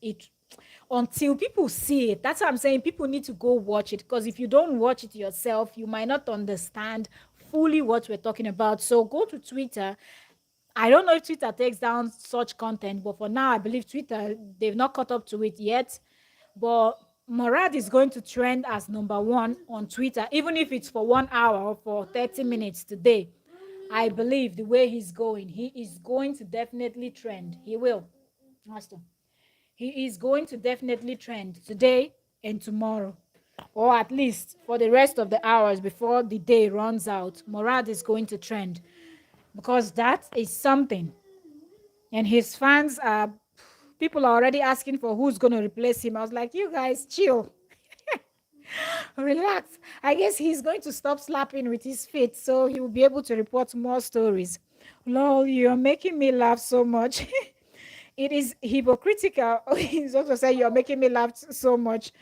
until people see it, that's what I'm saying. People need to go watch it, because if you don't watch it yourself, you might not understand fully what we're talking about. So go to Twitter. I don't know if Twitter takes down such content, but for now, I believe Twitter, they've not caught up to it yet. But Murad is going to trend as #1 on Twitter, even if it's for 1 hour or for 30 minutes today. I believe the way he's going, he is going to definitely trend. He will. Master. He is going to definitely trend today and tomorrow, or at least for the rest of the hours before the day runs out. Murad is going to trend because that is something. And his fans are, people are already asking for who's going to replace him. I was like, you guys, chill, relax. I guess he's going to stop slapping with his feet so he will be able to report more stories. Lol, you're making me laugh so much. It is hypocritical. He's also saying you're making me laugh so much.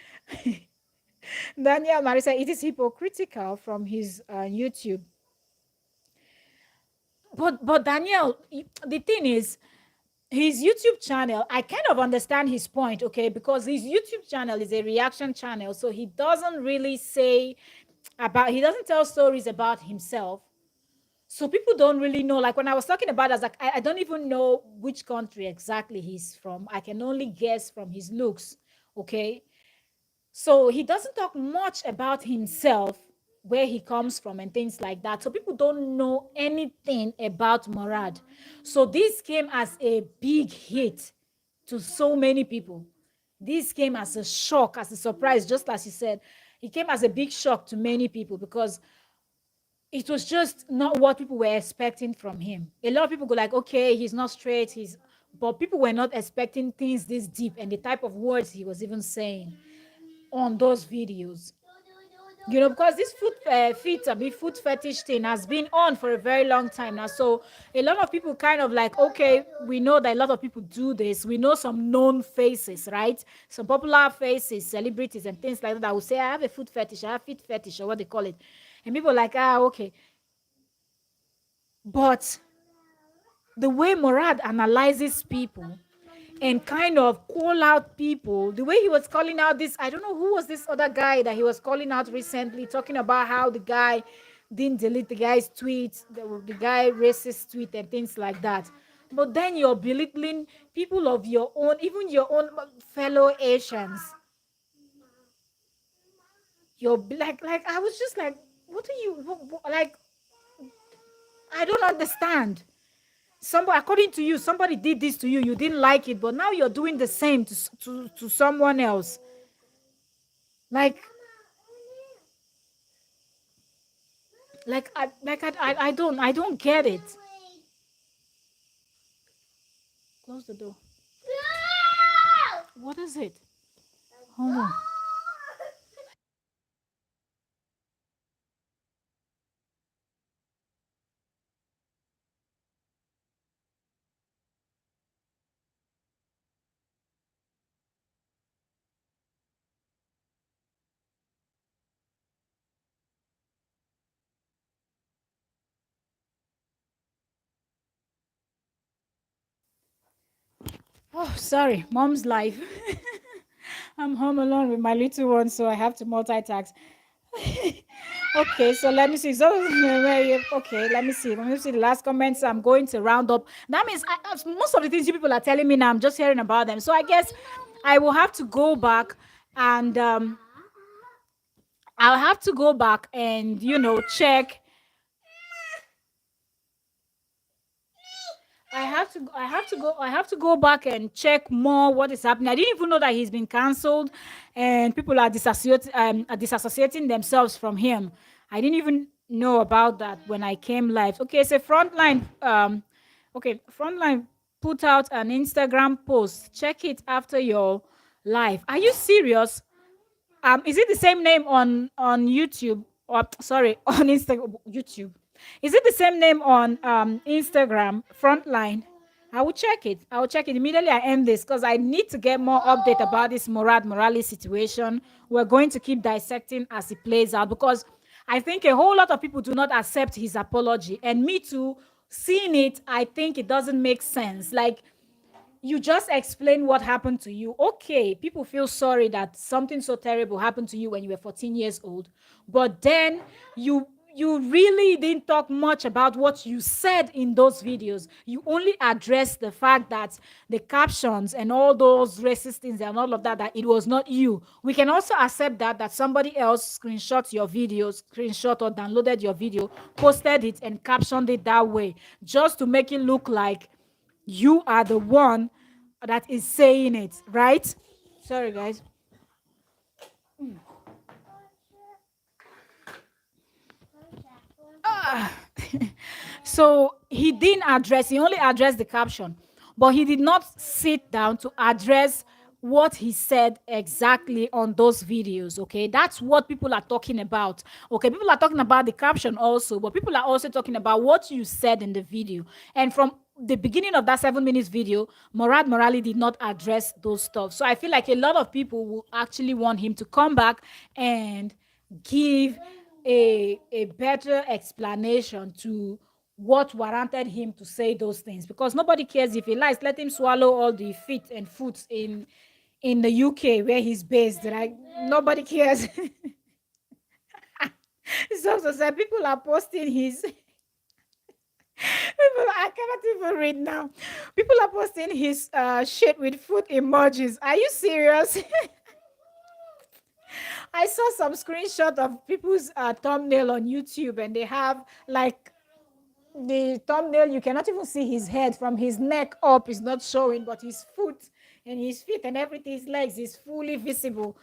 Daniel Marisa, it is hypocritical from his YouTube. But Daniel, the thing is, his YouTube channel, I kind of understand his point, okay, because his YouTube channel is a reaction channel, so he doesn't really say about, he doesn't tell stories about himself. So people don't really know. Like when I was talking about it, I was like, I don't even know which country exactly he's from. I can only guess from his looks, okay? So he doesn't talk much about himself, where he comes from and things like that. So people don't know anything about Murad. So this came as a big hit to so many people. This came as a shock, as a surprise, just as you said. It came as a big shock to many people because it was just not what people were expecting from him. A lot of people go like, okay, he's not straight, but people were not expecting things this deep and the type of words he was even saying on those videos. You know, because this foot fetish thing has been on for a very long time now. So a lot of people kind of like, okay, we know that a lot of people do this. We know some known faces, right? Some popular faces, celebrities and things like that will say, I have a foot fetish, I have feet fetish, or what they call it. And people are like, okay. But the way Murad analyzes people and kind of call out people, the way he was calling out this, I don't know who was this other guy that he was calling out recently, talking about how the guy didn't delete the guy's tweets, the guy racist tweet and things like that. But then you're belittling people of your own, even your own fellow Asians. You're like I was just like, what are you like? I don't understand. Somebody, according to you, somebody did this to you, you didn't like it, but now you're doing the same to someone else. Like I don't get it. Close the door. What is it? Hold on. Oh, sorry, mom's life. I'm home alone with my little one, so I have to multitask. Okay, so let me see. So, okay, let me see. Let me see the last comments. I'm going to round up. That means most of the things you people are telling me now, I'm just hearing about them. So I guess I will have to go back and I'll have to go back and check. I have to go back and check more what is happening. I didn't even know that he's been cancelled and people are disassociating themselves from him. I didn't even know about that when I came live. Okay, so Frontline put out an Instagram post. Check it after your live. Are you serious? Is it the same name on YouTube, or sorry, on Instagram? YouTube, is it the same name on Instagram? Frontline. I will check it immediately. I end this because I need to get more update about this Murad Merali situation. We're going to keep dissecting as it plays out because I think a whole lot of people do not accept his apology, and me too. Seeing it, I think it doesn't make sense. Like, you just explain what happened to you. Okay, people feel sorry that something so terrible happened to you when you were 14 years old, but then you really didn't talk much about what you said in those videos. You only addressed the fact that the captions and all those racist things and all of that, that it was not you. We can also accept that somebody else screenshot your video, screenshot or downloaded your video, posted it and captioned it that way, just to make it look like you are the one that is saying it, right? Sorry, guys. So he only addressed the caption, but he did not sit down to address what he said exactly on those videos. Okay, that's what people are talking about. Okay, people are talking about the caption also, but people are also talking about what you said in the video. And from the beginning of that 7 minutes video, Murad Merali did not address those stuff. So I feel like a lot of people will actually want him to come back and give a better explanation to what warranted him to say those things, because nobody cares if he lies. Let him swallow all the feet and foots in the UK where he's based. Like, nobody cares. So said people are posting his I cannot even read now. People are posting his shit with foot emojis. Are you serious? I saw some screenshot of people's thumbnail on YouTube, and they have like the thumbnail. You cannot even see his head from his neck up is not showing, but his foot and his feet and everything, his legs is fully visible.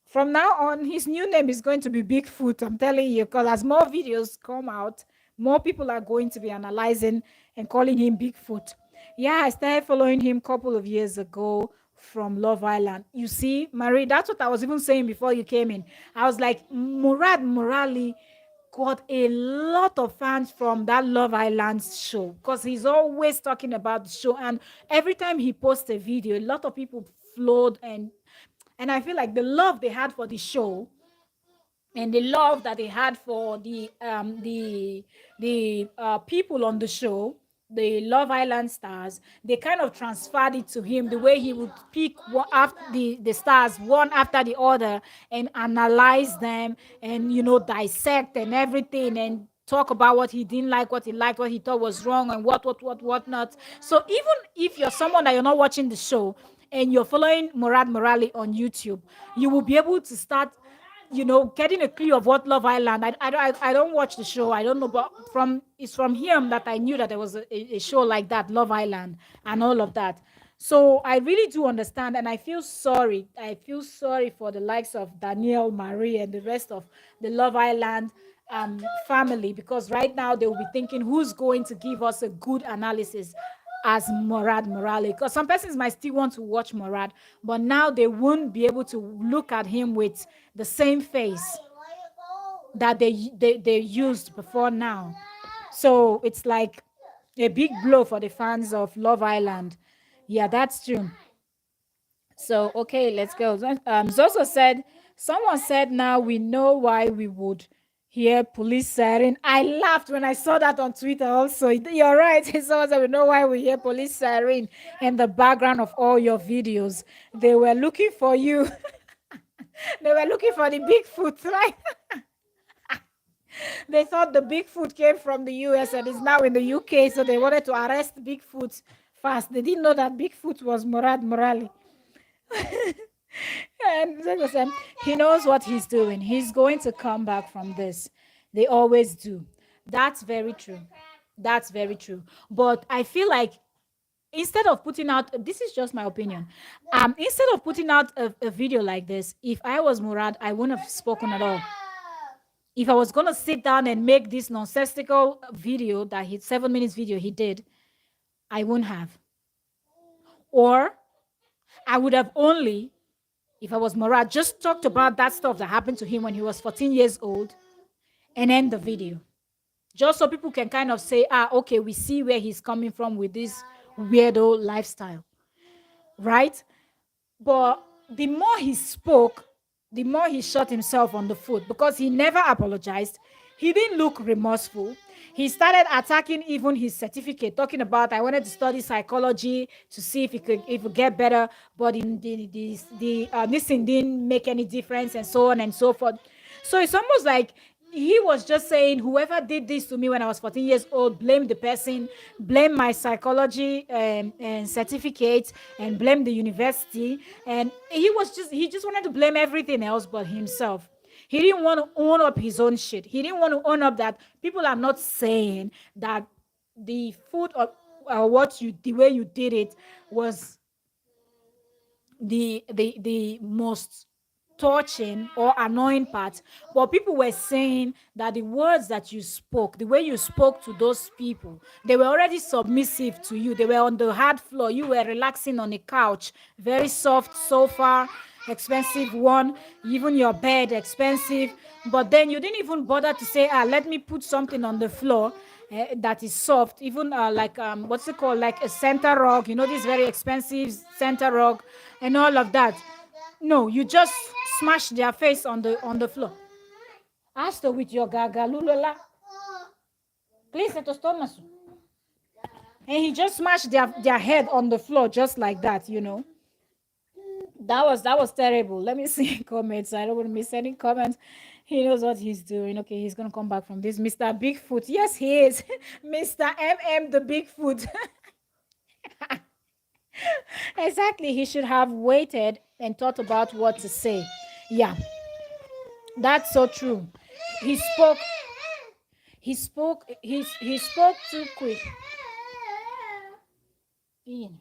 From now on, his new name is going to be Bigfoot. I'm telling you, because as more videos come out, more people are going to be analyzing and calling him Bigfoot. Yeah, I started following him a couple of years ago from Love Island. You see, Marie, that's what I was even saying before you came in. I was like, Murad Merali got a lot of fans from that Love Island show, because he's always talking about the show. And every time he posts a video, a lot of people flowed, and I feel like the love they had for the show and the love that they had for the people on the show, the Love Island stars, they kind of transferred it to him, the way he would pick after the stars one after the other and analyze them and dissect and everything, and talk about what he didn't like, what he liked, what he thought was wrong, and what not. So even if you're someone that you're not watching the show and you're following Murad Merali on YouTube, you will be able to start getting a clue of what Love Island. I don't watch the show. I don't know, but it's from him that I knew that there was a show like that, Love Island, and all of that. So I really do understand, and I feel sorry. I feel sorry for the likes of Danielle, Marie, and the rest of the Love Island family, because right now they will be thinking, who's going to give us a good analysis as Murad Merali? Because some persons might still want to watch Murad, but now they won't be able to look at him with the same face that they used before now. So it's like a big blow for the fans of Love Island. Yeah, that's true. So okay, let's go. Zoso said, someone said now we know why we would hear police siren. I laughed when I saw that on Twitter also. You're right. Someone said we know why we hear police siren in the background of all your videos. They were looking for you. They were looking for the Bigfoot, right? They thought the Bigfoot came from the US and is now in the UK, so they wanted to arrest Bigfoot fast. They didn't know that Bigfoot was Murad Merali. And he knows what he's doing. He's going to come back from this. They always do. That's very true. That's very true. But I feel like instead of putting out, this is just my opinion, instead of putting out a video like this, if I was Murad, I wouldn't have spoken at all. If I was going to sit down and make this nonsensical video, that 7 minutes video he did, I wouldn't have. Or I would have only, if I was Murad, just talked about that stuff that happened to him when he was 14 years old and end the video. Just so people can kind of say, okay, we see where he's coming from with this weirdo lifestyle, right? But the more he spoke, the more he shot himself on the foot, because he never apologized. He didn't look remorseful. He started attacking even his certificate, talking about, I wanted to study psychology to see if it could get better, but in this thing didn't make any difference, and so on and so forth. So it's almost like he was just saying, whoever did this to me when I was 14 years old, blame the person, blame my psychology and certificate, and blame the university. And he just wanted to blame everything else but himself. He didn't want to own up his own shit. He didn't want to own up that people are not saying that the food or the way you did it was the most touching or annoying part, but people were saying that the words that you spoke, the way you spoke to those people, they were already submissive to you. They were on the hard floor, you were relaxing on a couch, very soft sofa, expensive one, even your bed expensive, but then you didn't even bother to say, let me put something on the floor that is soft, even like what's it called, like a center rug, this very expensive center rug and all of that. No, you just smash their face on the floor. Hasta with your gaga lulala. Please let us and he just smashed their head on the floor just like that. That was terrible. Let me see comments. I don't want to miss any comments. He knows what he's doing. Okay, he's gonna come back from this. Mr. Bigfoot. Yes, he is. Mr. MM the Bigfoot. Exactly. He should have waited and thought about what to say. Yeah, that's so true. He spoke. He spoke too quick. Ian,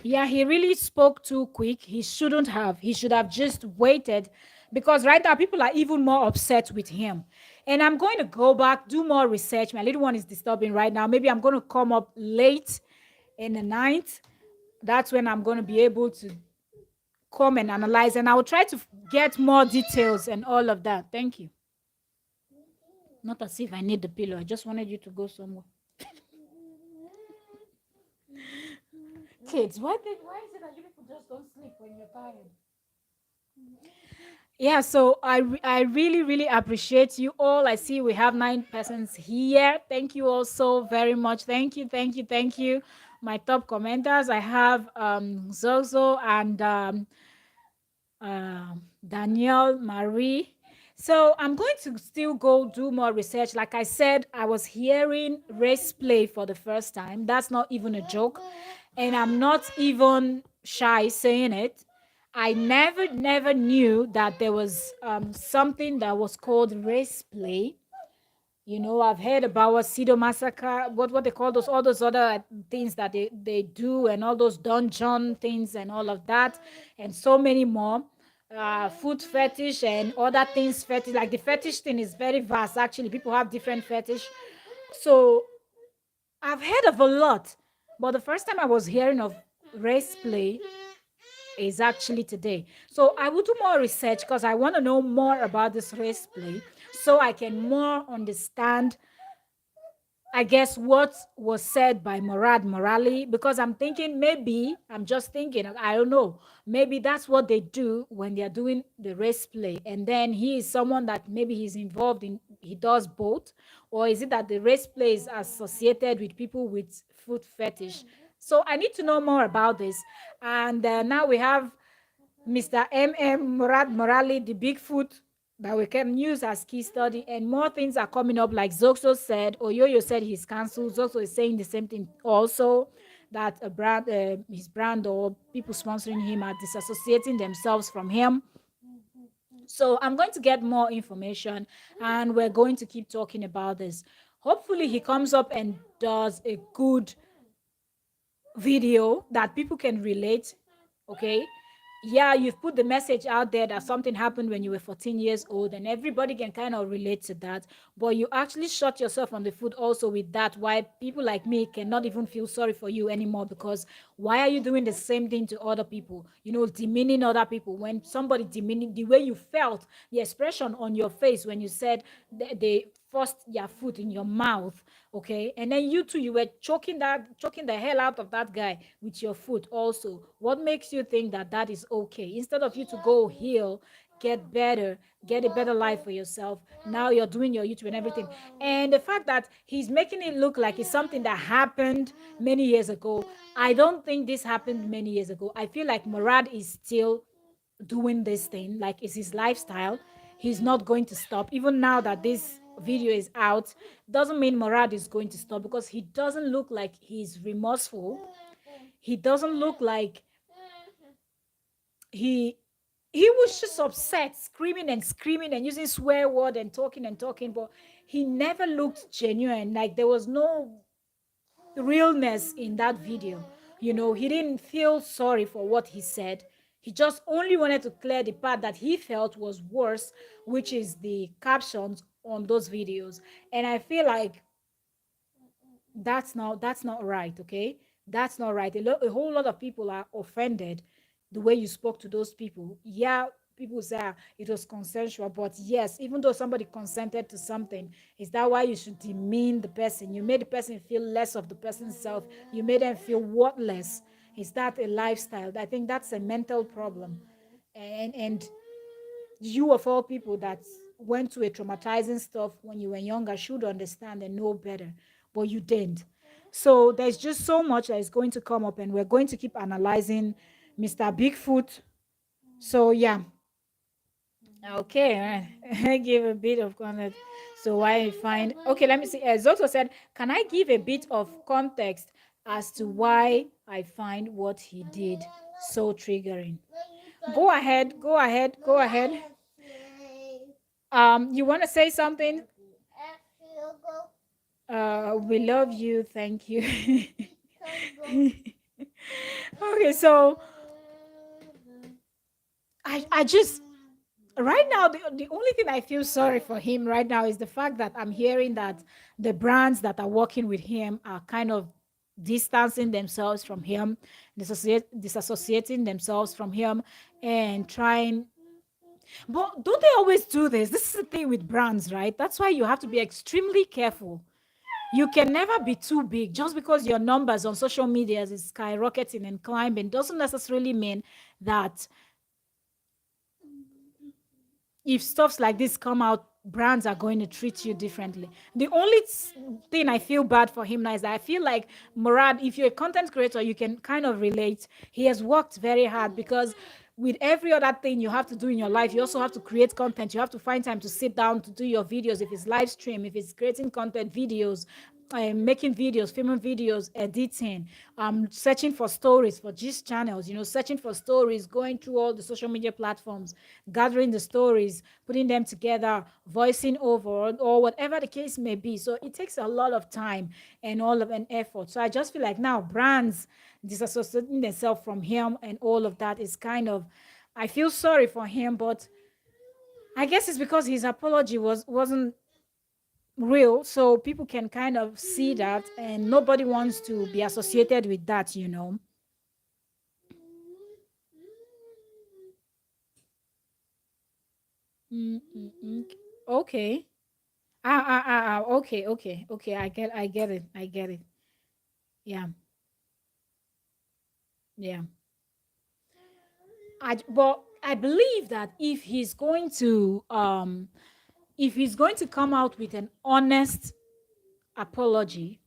yeah, he really spoke too quick. He shouldn't have. He should have just waited, because right now people are even more upset with him. And I'm going to go back, do more research. My little one is disturbing right now. Maybe I'm going to come up late in the night. That's when I'm going to be able to come and analyze, and I will try to get more details and all of that. Thank you. Not as if I need the pillow. I just wanted you to go somewhere. Kids, why is it that you people just don't sleep when you're tired? Yeah, so I really, really appreciate you all. I see we have 9 persons here. Thank you all so very much. Thank you, thank you, thank you. My top commenters, I have Zozo and Danielle Marie. So I'm going to still go do more research. Like I said, I was hearing race play for the first time. That's not even a joke. And I'm not even shy saying it. I never knew that there was something that was called race play. I've heard about Sido Massacre, what they call all those other things that they do, and all those dungeon things and all of that, and so many more. Food fetish and other things fetish. Like the fetish thing is very vast, actually. People have different fetish. So I've heard of a lot, but the first time I was hearing of race play is actually today. So I will do more research because I want to know more about this race play so I can more understand, I guess, what was said by Murad Merali, because I'm just thinking, I don't know, maybe that's what they do when they're doing the race play. And then he is someone that maybe he's involved in, he does both. Or is it that the race play is associated with people with food fetish? So I need to know more about this. And now we have Mr. Murad Merali, the Bigfoot, that we can use as key study, and more things are coming up. Like Zoxo said, Oyoyo said he's cancelled. Zoxo is saying the same thing also, that his brand or people sponsoring him are disassociating themselves from him. So I'm going to get more information, and we're going to keep talking about this. Hopefully he comes up and does a good video that people can relate. Okay, yeah, you've put the message out there that something happened when you were 14 years old, and everybody can kind of relate to that, but you actually shot yourself on the foot also with that. Why people like me cannot even feel sorry for you anymore, because why are you doing the same thing to other people, demeaning other people? When somebody demeaning, the way you felt, the expression on your face when you said they forced their foot in your mouth, okay, and then you too, you were choking the hell out of that guy with your foot also. What makes you think that that is okay? Instead of you to go heal get better, get a better life for yourself. Now you're doing your YouTube and everything. And the fact that he's making it look like it's something that happened many years ago, I don't think this happened many years ago. I feel like Murad is still doing this thing, like it's his lifestyle. He's not going to stop. Even now that this video is out, doesn't mean Murad is going to stop, because he doesn't look like he's remorseful. He doesn't look like he he was just upset, screaming and using swear word and talking, but he never looked genuine. Like there was no realness in that video. He didn't feel sorry for what he said. He just only wanted to clear the part that he felt was worse, which is the captions on those videos. And I feel like that's not right. Okay, that's not right. A whole lot of people are offended the way you spoke to those people. Yeah, people say, it was consensual, but yes, even though somebody consented to something, is that why you should demean the person? You made the person feel less of the person's self. You made them feel worthless. Is that a lifestyle? I think that's a mental problem. And you, of all people that went to a traumatizing stuff when you were younger, should understand and know better, but you didn't. So there's just so much that is going to come up, and we're going to keep analyzing Mr. Bigfoot. So yeah. Okay, I give a bit of context. So I find, okay, let me see. Zoto said, can I give a bit of context as to why I find what he did so triggering? Go ahead, go ahead, go ahead. You want to say something? We love you. Thank you. Okay, so I just right now the only thing I feel sorry for him right now is the fact that I'm hearing that the brands that are working with him are kind of distancing themselves from him, disassociating themselves from him, and trying. But don't they always do this? This is the thing with brands, right? That's why you have to be extremely careful. You can never be too big. Just because your numbers on social media is skyrocketing and climbing doesn't necessarily mean that if stuffs like this come out, brands are going to treat you differently. The only thing I feel bad for him now is that I feel like Murad, if you're a content creator, you can kind of relate. He has worked very hard, because with every other thing you have to do in your life, you also have to create content. You have to find time to sit down to do your videos. If it's live stream, if it's creating content, videos, making videos, filming videos, editing, searching for stories for gist channels, searching for stories, going through all the social media platforms, gathering the stories, putting them together, voicing over, or whatever the case may be. So it takes a lot of time and all of an effort. So I just feel like now brands disassociating themselves from him and all of that is kind of, I feel sorry for him, but I guess it's because his apology wasn't real, so people can kind of see that, and nobody wants to be associated with that. Mm-mm. Okay. Okay, okay. I get it. Yeah, yeah. But I believe that if he's going to come out with an honest apology,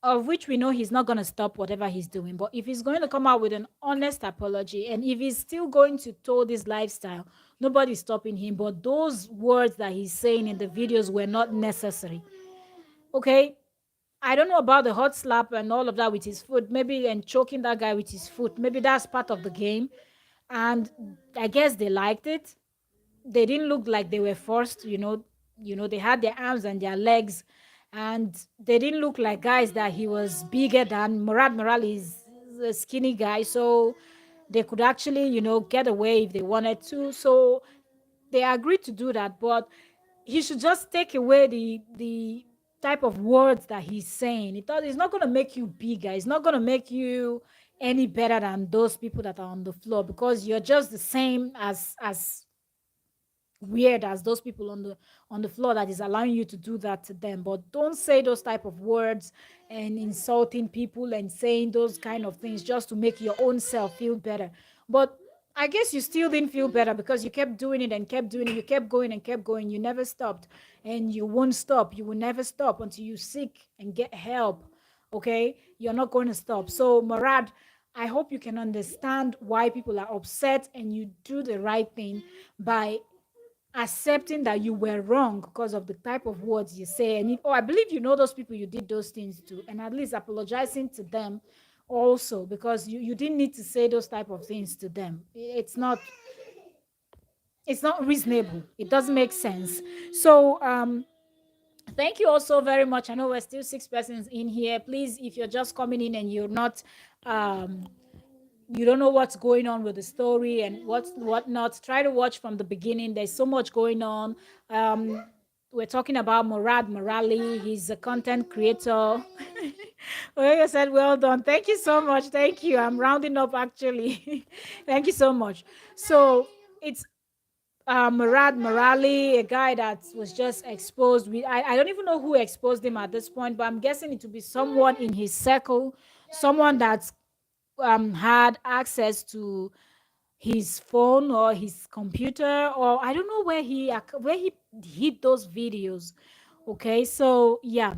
of which we know he's not going to stop whatever he's doing. But if he's going to come out with an honest apology, and if he's still going to toe this lifestyle, nobody's stopping him. But those words that he's saying in the videos were not necessary. Okay? I don't know about the hot slap and all of that with his foot, maybe, and choking that guy with his foot. Maybe that's part of the game. And I guess they liked it. They didn't look like they were forced. They had their arms and their legs, and they didn't look like guys that he was bigger than. Murad Merali is a skinny guy, so they could actually get away if they wanted to. So they agreed to do that, but he should just take away the type of words that he's saying. It's not going to make you bigger. It's not going to make you any better than those people that are on the floor, because you're just the same as weird as those people on the floor that is allowing you to do that to them. But don't say those type of words and insulting people and saying those kind of things just to make your own self feel better. But I guess you still didn't feel better because you kept doing it and kept doing it. You kept going and kept going. You never stopped. And you won't stop. You will never stop until you seek and get help. Okay? You're not going to stop. So, Murad, I hope you can understand why people are upset and you do the right thing by accepting that you were wrong because of the type of words you say. And I believe you know those people you did those things to, and at least apologizing to them also, because you didn't need to say those type of things to them. It's not reasonable. It doesn't make sense. So thank you also very much. I know we're still 6 persons in here. Please, if you're just coming in and you're not you don't know what's going on with the story and whatnot, try to watch from the beginning. There's so much going on. We're talking about Murad Merali. He's a content creator. Well, said, well done. Thank you so much. Thank you. I'm rounding up actually. Thank you so much. So it's Murad Merali, a guy that was just exposed. I don't even know who exposed him at this point, but I'm guessing it to be someone in his circle, someone that's had access to his phone or his computer, or I don't know where he hid those videos. Okay, so yeah,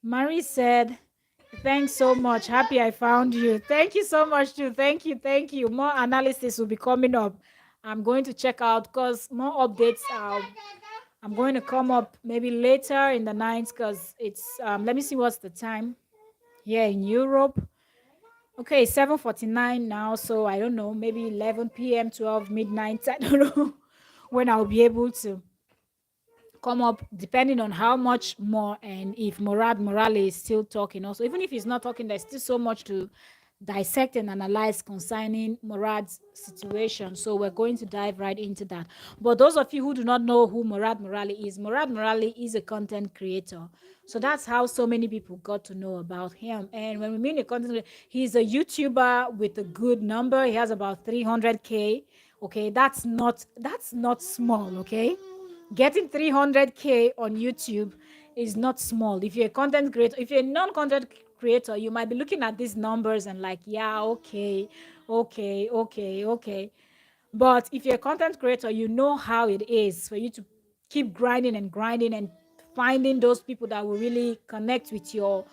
Mary said, thanks so much, happy I found you. Thank you so much too. Thank you. More analysis will be coming up. I'm going to check out because more updates. I'm going to come up maybe later in the night because it's let me see what's the time here in Europe. Okay, 7:49 now, so I don't know, maybe 11 p.m., 12 midnight. I don't know when I'll be able to come up, depending on how much more and if Murad Morale is still talking. Also, even if he's not talking, there's still so much to dissect and analyze concerning Murad's situation. So we're going to dive right into that. But those of you who do not know who Murad Merali is a content creator. So that's how so many people got to know about him. And when we mean a content creator, he's a YouTuber with a good number. He has about 300K. Okay, that's not small, okay? Getting 300K on YouTube is not small. If you're a content creator, if you're a non-content creator, you might be looking at these numbers and like, yeah, okay. But if you're a content creator, you know how it is for you to keep grinding and finding those people that will really connect with your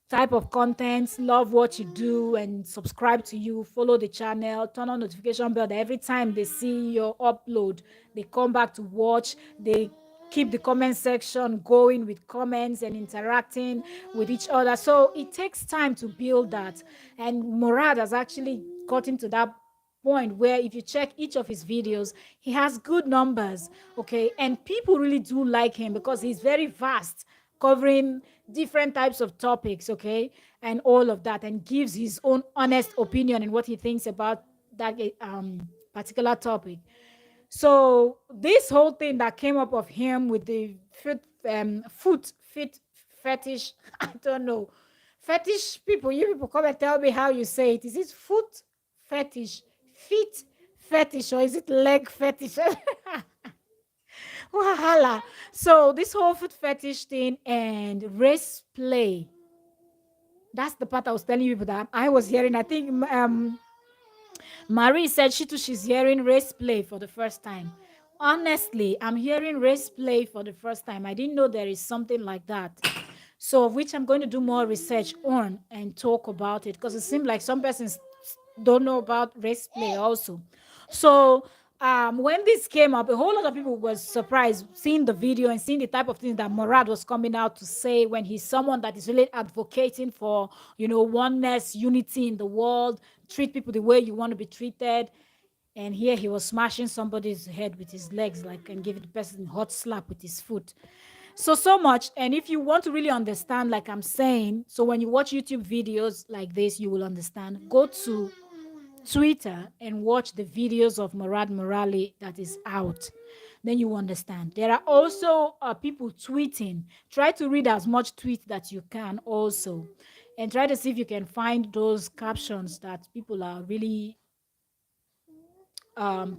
type of content, love what you do, and subscribe to you, follow the channel, turn on notification bell that every time they see your upload, they come back to watch, they keep the comment section going with comments and interacting with each other. So it takes time to build that. And Murad has actually gotten to that point where if you check each of his videos, he has good numbers, okay? And people really do like him because he's very vast, covering different types of topics, okay, and all of that, and gives his own honest opinion and what he thinks about that particular topic. So this whole thing that came up of him with the foot fit fetish, I don't know, fetish people. You people come and tell me how you say it. Is it foot fetish, feet fetish, or is it leg fetish? Wahala. So this whole foot fetish thing and race play. That's the part I was telling you that I was hearing. I think Marie said she's hearing race play for the first time. Honestly, I'm hearing race play for the first time. I didn't know there is something like that. So, of which I'm going to do more research on and talk about it because it seems like some persons don't know about race play also. So, when this came up, a whole lot of people was surprised seeing the video and seeing the type of things that Murad was coming out to say when he's someone that is really advocating for, oneness, unity in the world, treat people the way you want to be treated. And here he was smashing somebody's head with his legs, like, and giving the person a hot slap with his foot. So much. And if you want to really understand, like I'm saying, so when you watch YouTube videos like this, you will understand. Go to Twitter and watch the videos of Murad Merali that is out. Then you understand. There are also people tweeting. Try to read as much tweet that you can also. And try to see if you can find those captions that people are really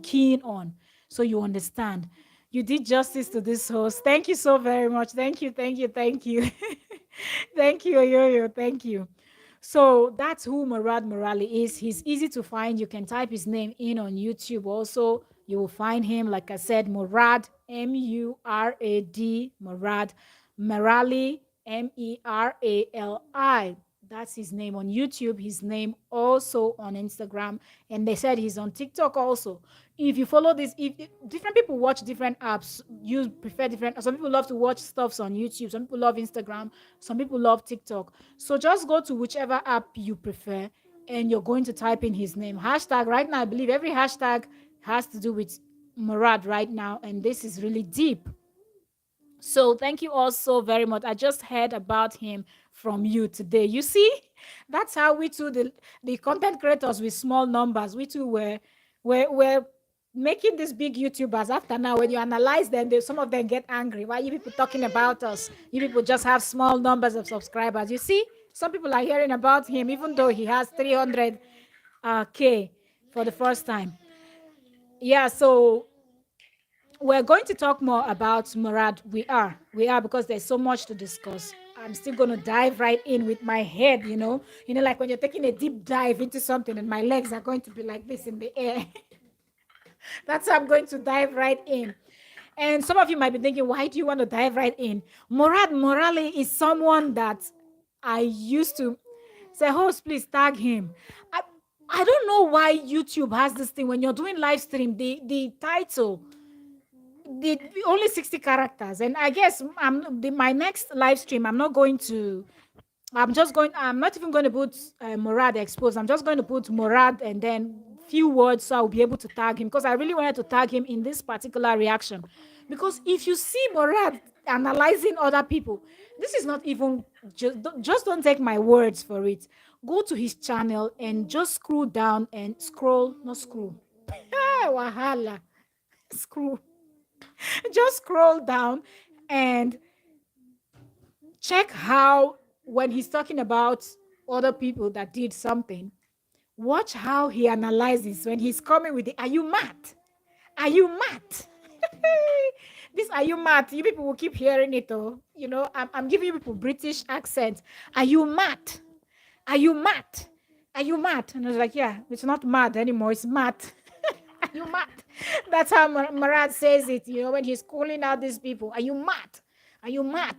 keen on, so you understand. You did justice to this host. Thank you so very much. Thank you. Thank you, Yo-Yo. Thank you. So that's who Murad Merali is. He's easy to find. You can type his name in on YouTube also. You will find him, like I said, Murad, Murad, Murad Merali, Merali. That's his name on YouTube. His name also on Instagram. And they said he's on TikTok also. If you follow this, if different people watch different apps, you prefer different. Some people love to watch stuffs on YouTube. Some people love Instagram. Some people love TikTok. So just go to whichever app you prefer, and you're going to type in his name. Hashtag right now, I believe every hashtag has to do with Murad right now, and this is really deep. So thank you all so very much. I just heard about him from you today. You see, that's how we too, the content creators with small numbers, we too were making these big YouTubers. After now, when you analyze them, some of them get angry. Why are you people talking about us? You people just have small numbers of subscribers. You see, some people are hearing about him, even though he has 300 K for the first time. Yeah, so we're going to talk more about Murad. We are because there's so much to discuss. I'm still going to dive right in with my head, like when you're taking a deep dive into something and my legs are going to be like this in the air. That's how I'm going to dive right in. And some of you might be thinking, why do you want to dive right in? Murad Morale is someone that I used to say, host, please tag him. I don't know why YouTube has this thing when you're doing live stream, the title the only 60 characters, and I guess my next live stream I'm not even going to put Murad exposed. I'm just going to put Murad and then few words so I'll be able to tag him, because I really wanted to tag him in this particular reaction. Because if you see Murad analyzing other people, this is not even just don't take my words for it. Go to his channel and just scroll down and scroll, not scroll. Wahala. Scroll. Just scroll down and check how, when he's talking about other people that did something, watch how he analyzes when he's coming with the are you mad? Are you mad? This are you mad? You people will keep hearing it, though. I'm giving you people British accent. Are you mad? Are you mad? Are you mad? And I was like, yeah, it's not mad anymore, it's mad. Are you mad? That's how Murad says it, when he's calling out these people. Are you mad? Are you mad?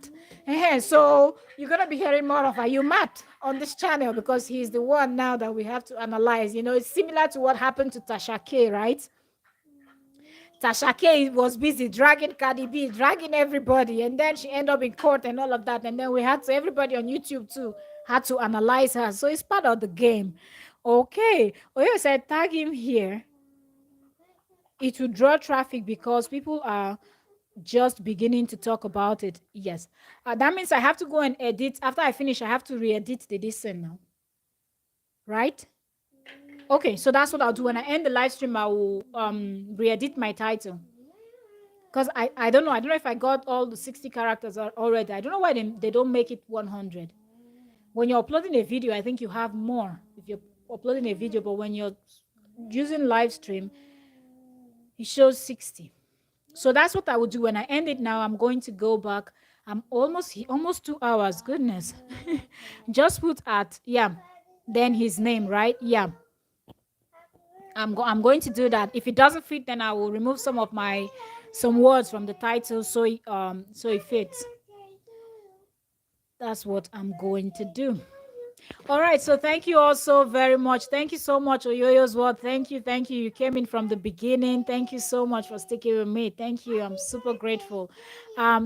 So you're going to be hearing more of Are You Mad on this channel, because he's the one now that we have to analyze. It's similar to what happened to Tasha K, right? Tasha K was busy dragging Cardi B, dragging everybody, and then she ended up in court and all of that. And then we had to, everybody on YouTube too, had to analyze her. So it's part of the game. Okay. Oyo said, tag him here. It will draw traffic because people are just beginning to talk about it. Yes. That means I have to go and edit. After I finish, I have to re-edit the listen now. Right? Okay, so that's what I'll do. When I end the live stream, I will re-edit my title. Because I don't know. I don't know if I got all the 60 characters already. I don't know why they don't make it 100. When you're uploading a video, I think you have more if you're uploading a video. But when you're using live stream, it shows 60. So that's what I would do. When I end it now, I'm going to go back. I'm almost 2 hours. Goodness. Just put at, then his name, right? Yeah. I'm going to do that. If it doesn't fit, then I will remove some words from the title so it fits. That's what I'm going to do. All right, so thank you all so very much. Thank you so much, Oyoyo's World. Thank you. You came in from the beginning. Thank you so much for sticking with me. Thank you. I'm super grateful.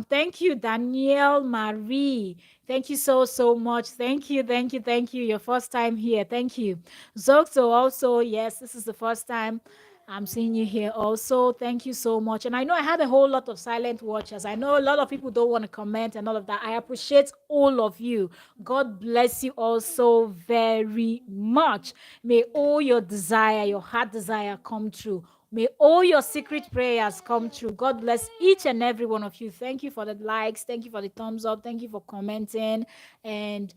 Thank you, Danielle Marie. Thank you so much. Thank you. Your first time here. Thank you. Zokso also, yes, this is the first time I'm seeing you here also. Thank you so much. And I know I had a whole lot of silent watchers. I know a lot of people don't want to comment and all of that. I appreciate all of you. God bless you all so very much. May all your desire, your heart desire come true. May all your secret prayers come true. God bless each and every one of you. Thank you for the likes. Thank you for the thumbs up. Thank you for commenting and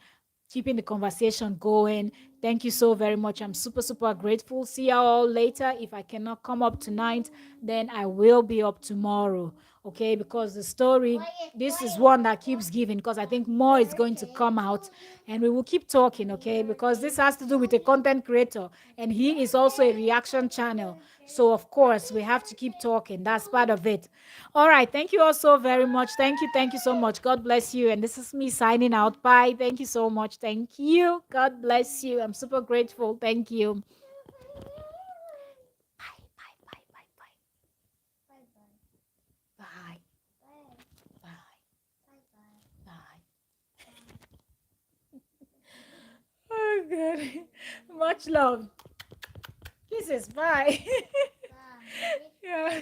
keeping the conversation going. Thank you so very much. I'm super grateful. See you all later. If I cannot come up tonight, then I will be up tomorrow. okay, because the story, this is one that keeps giving, because I think more is going to come out, and we will keep talking, okay, because this has to do with a content creator, and he is also a reaction channel. So of course we have to keep talking. That's part of it. All right, thank you all so very much. Thank you so much. God bless you. And this is me signing out. Bye. Thank you so much. Thank you. God bless you. I'm super grateful. Thank you. Bye, bye, bye, bye, bye. Bye. Bye. Bye. Oh, good. Much love. Kisses. Bye. Yeah.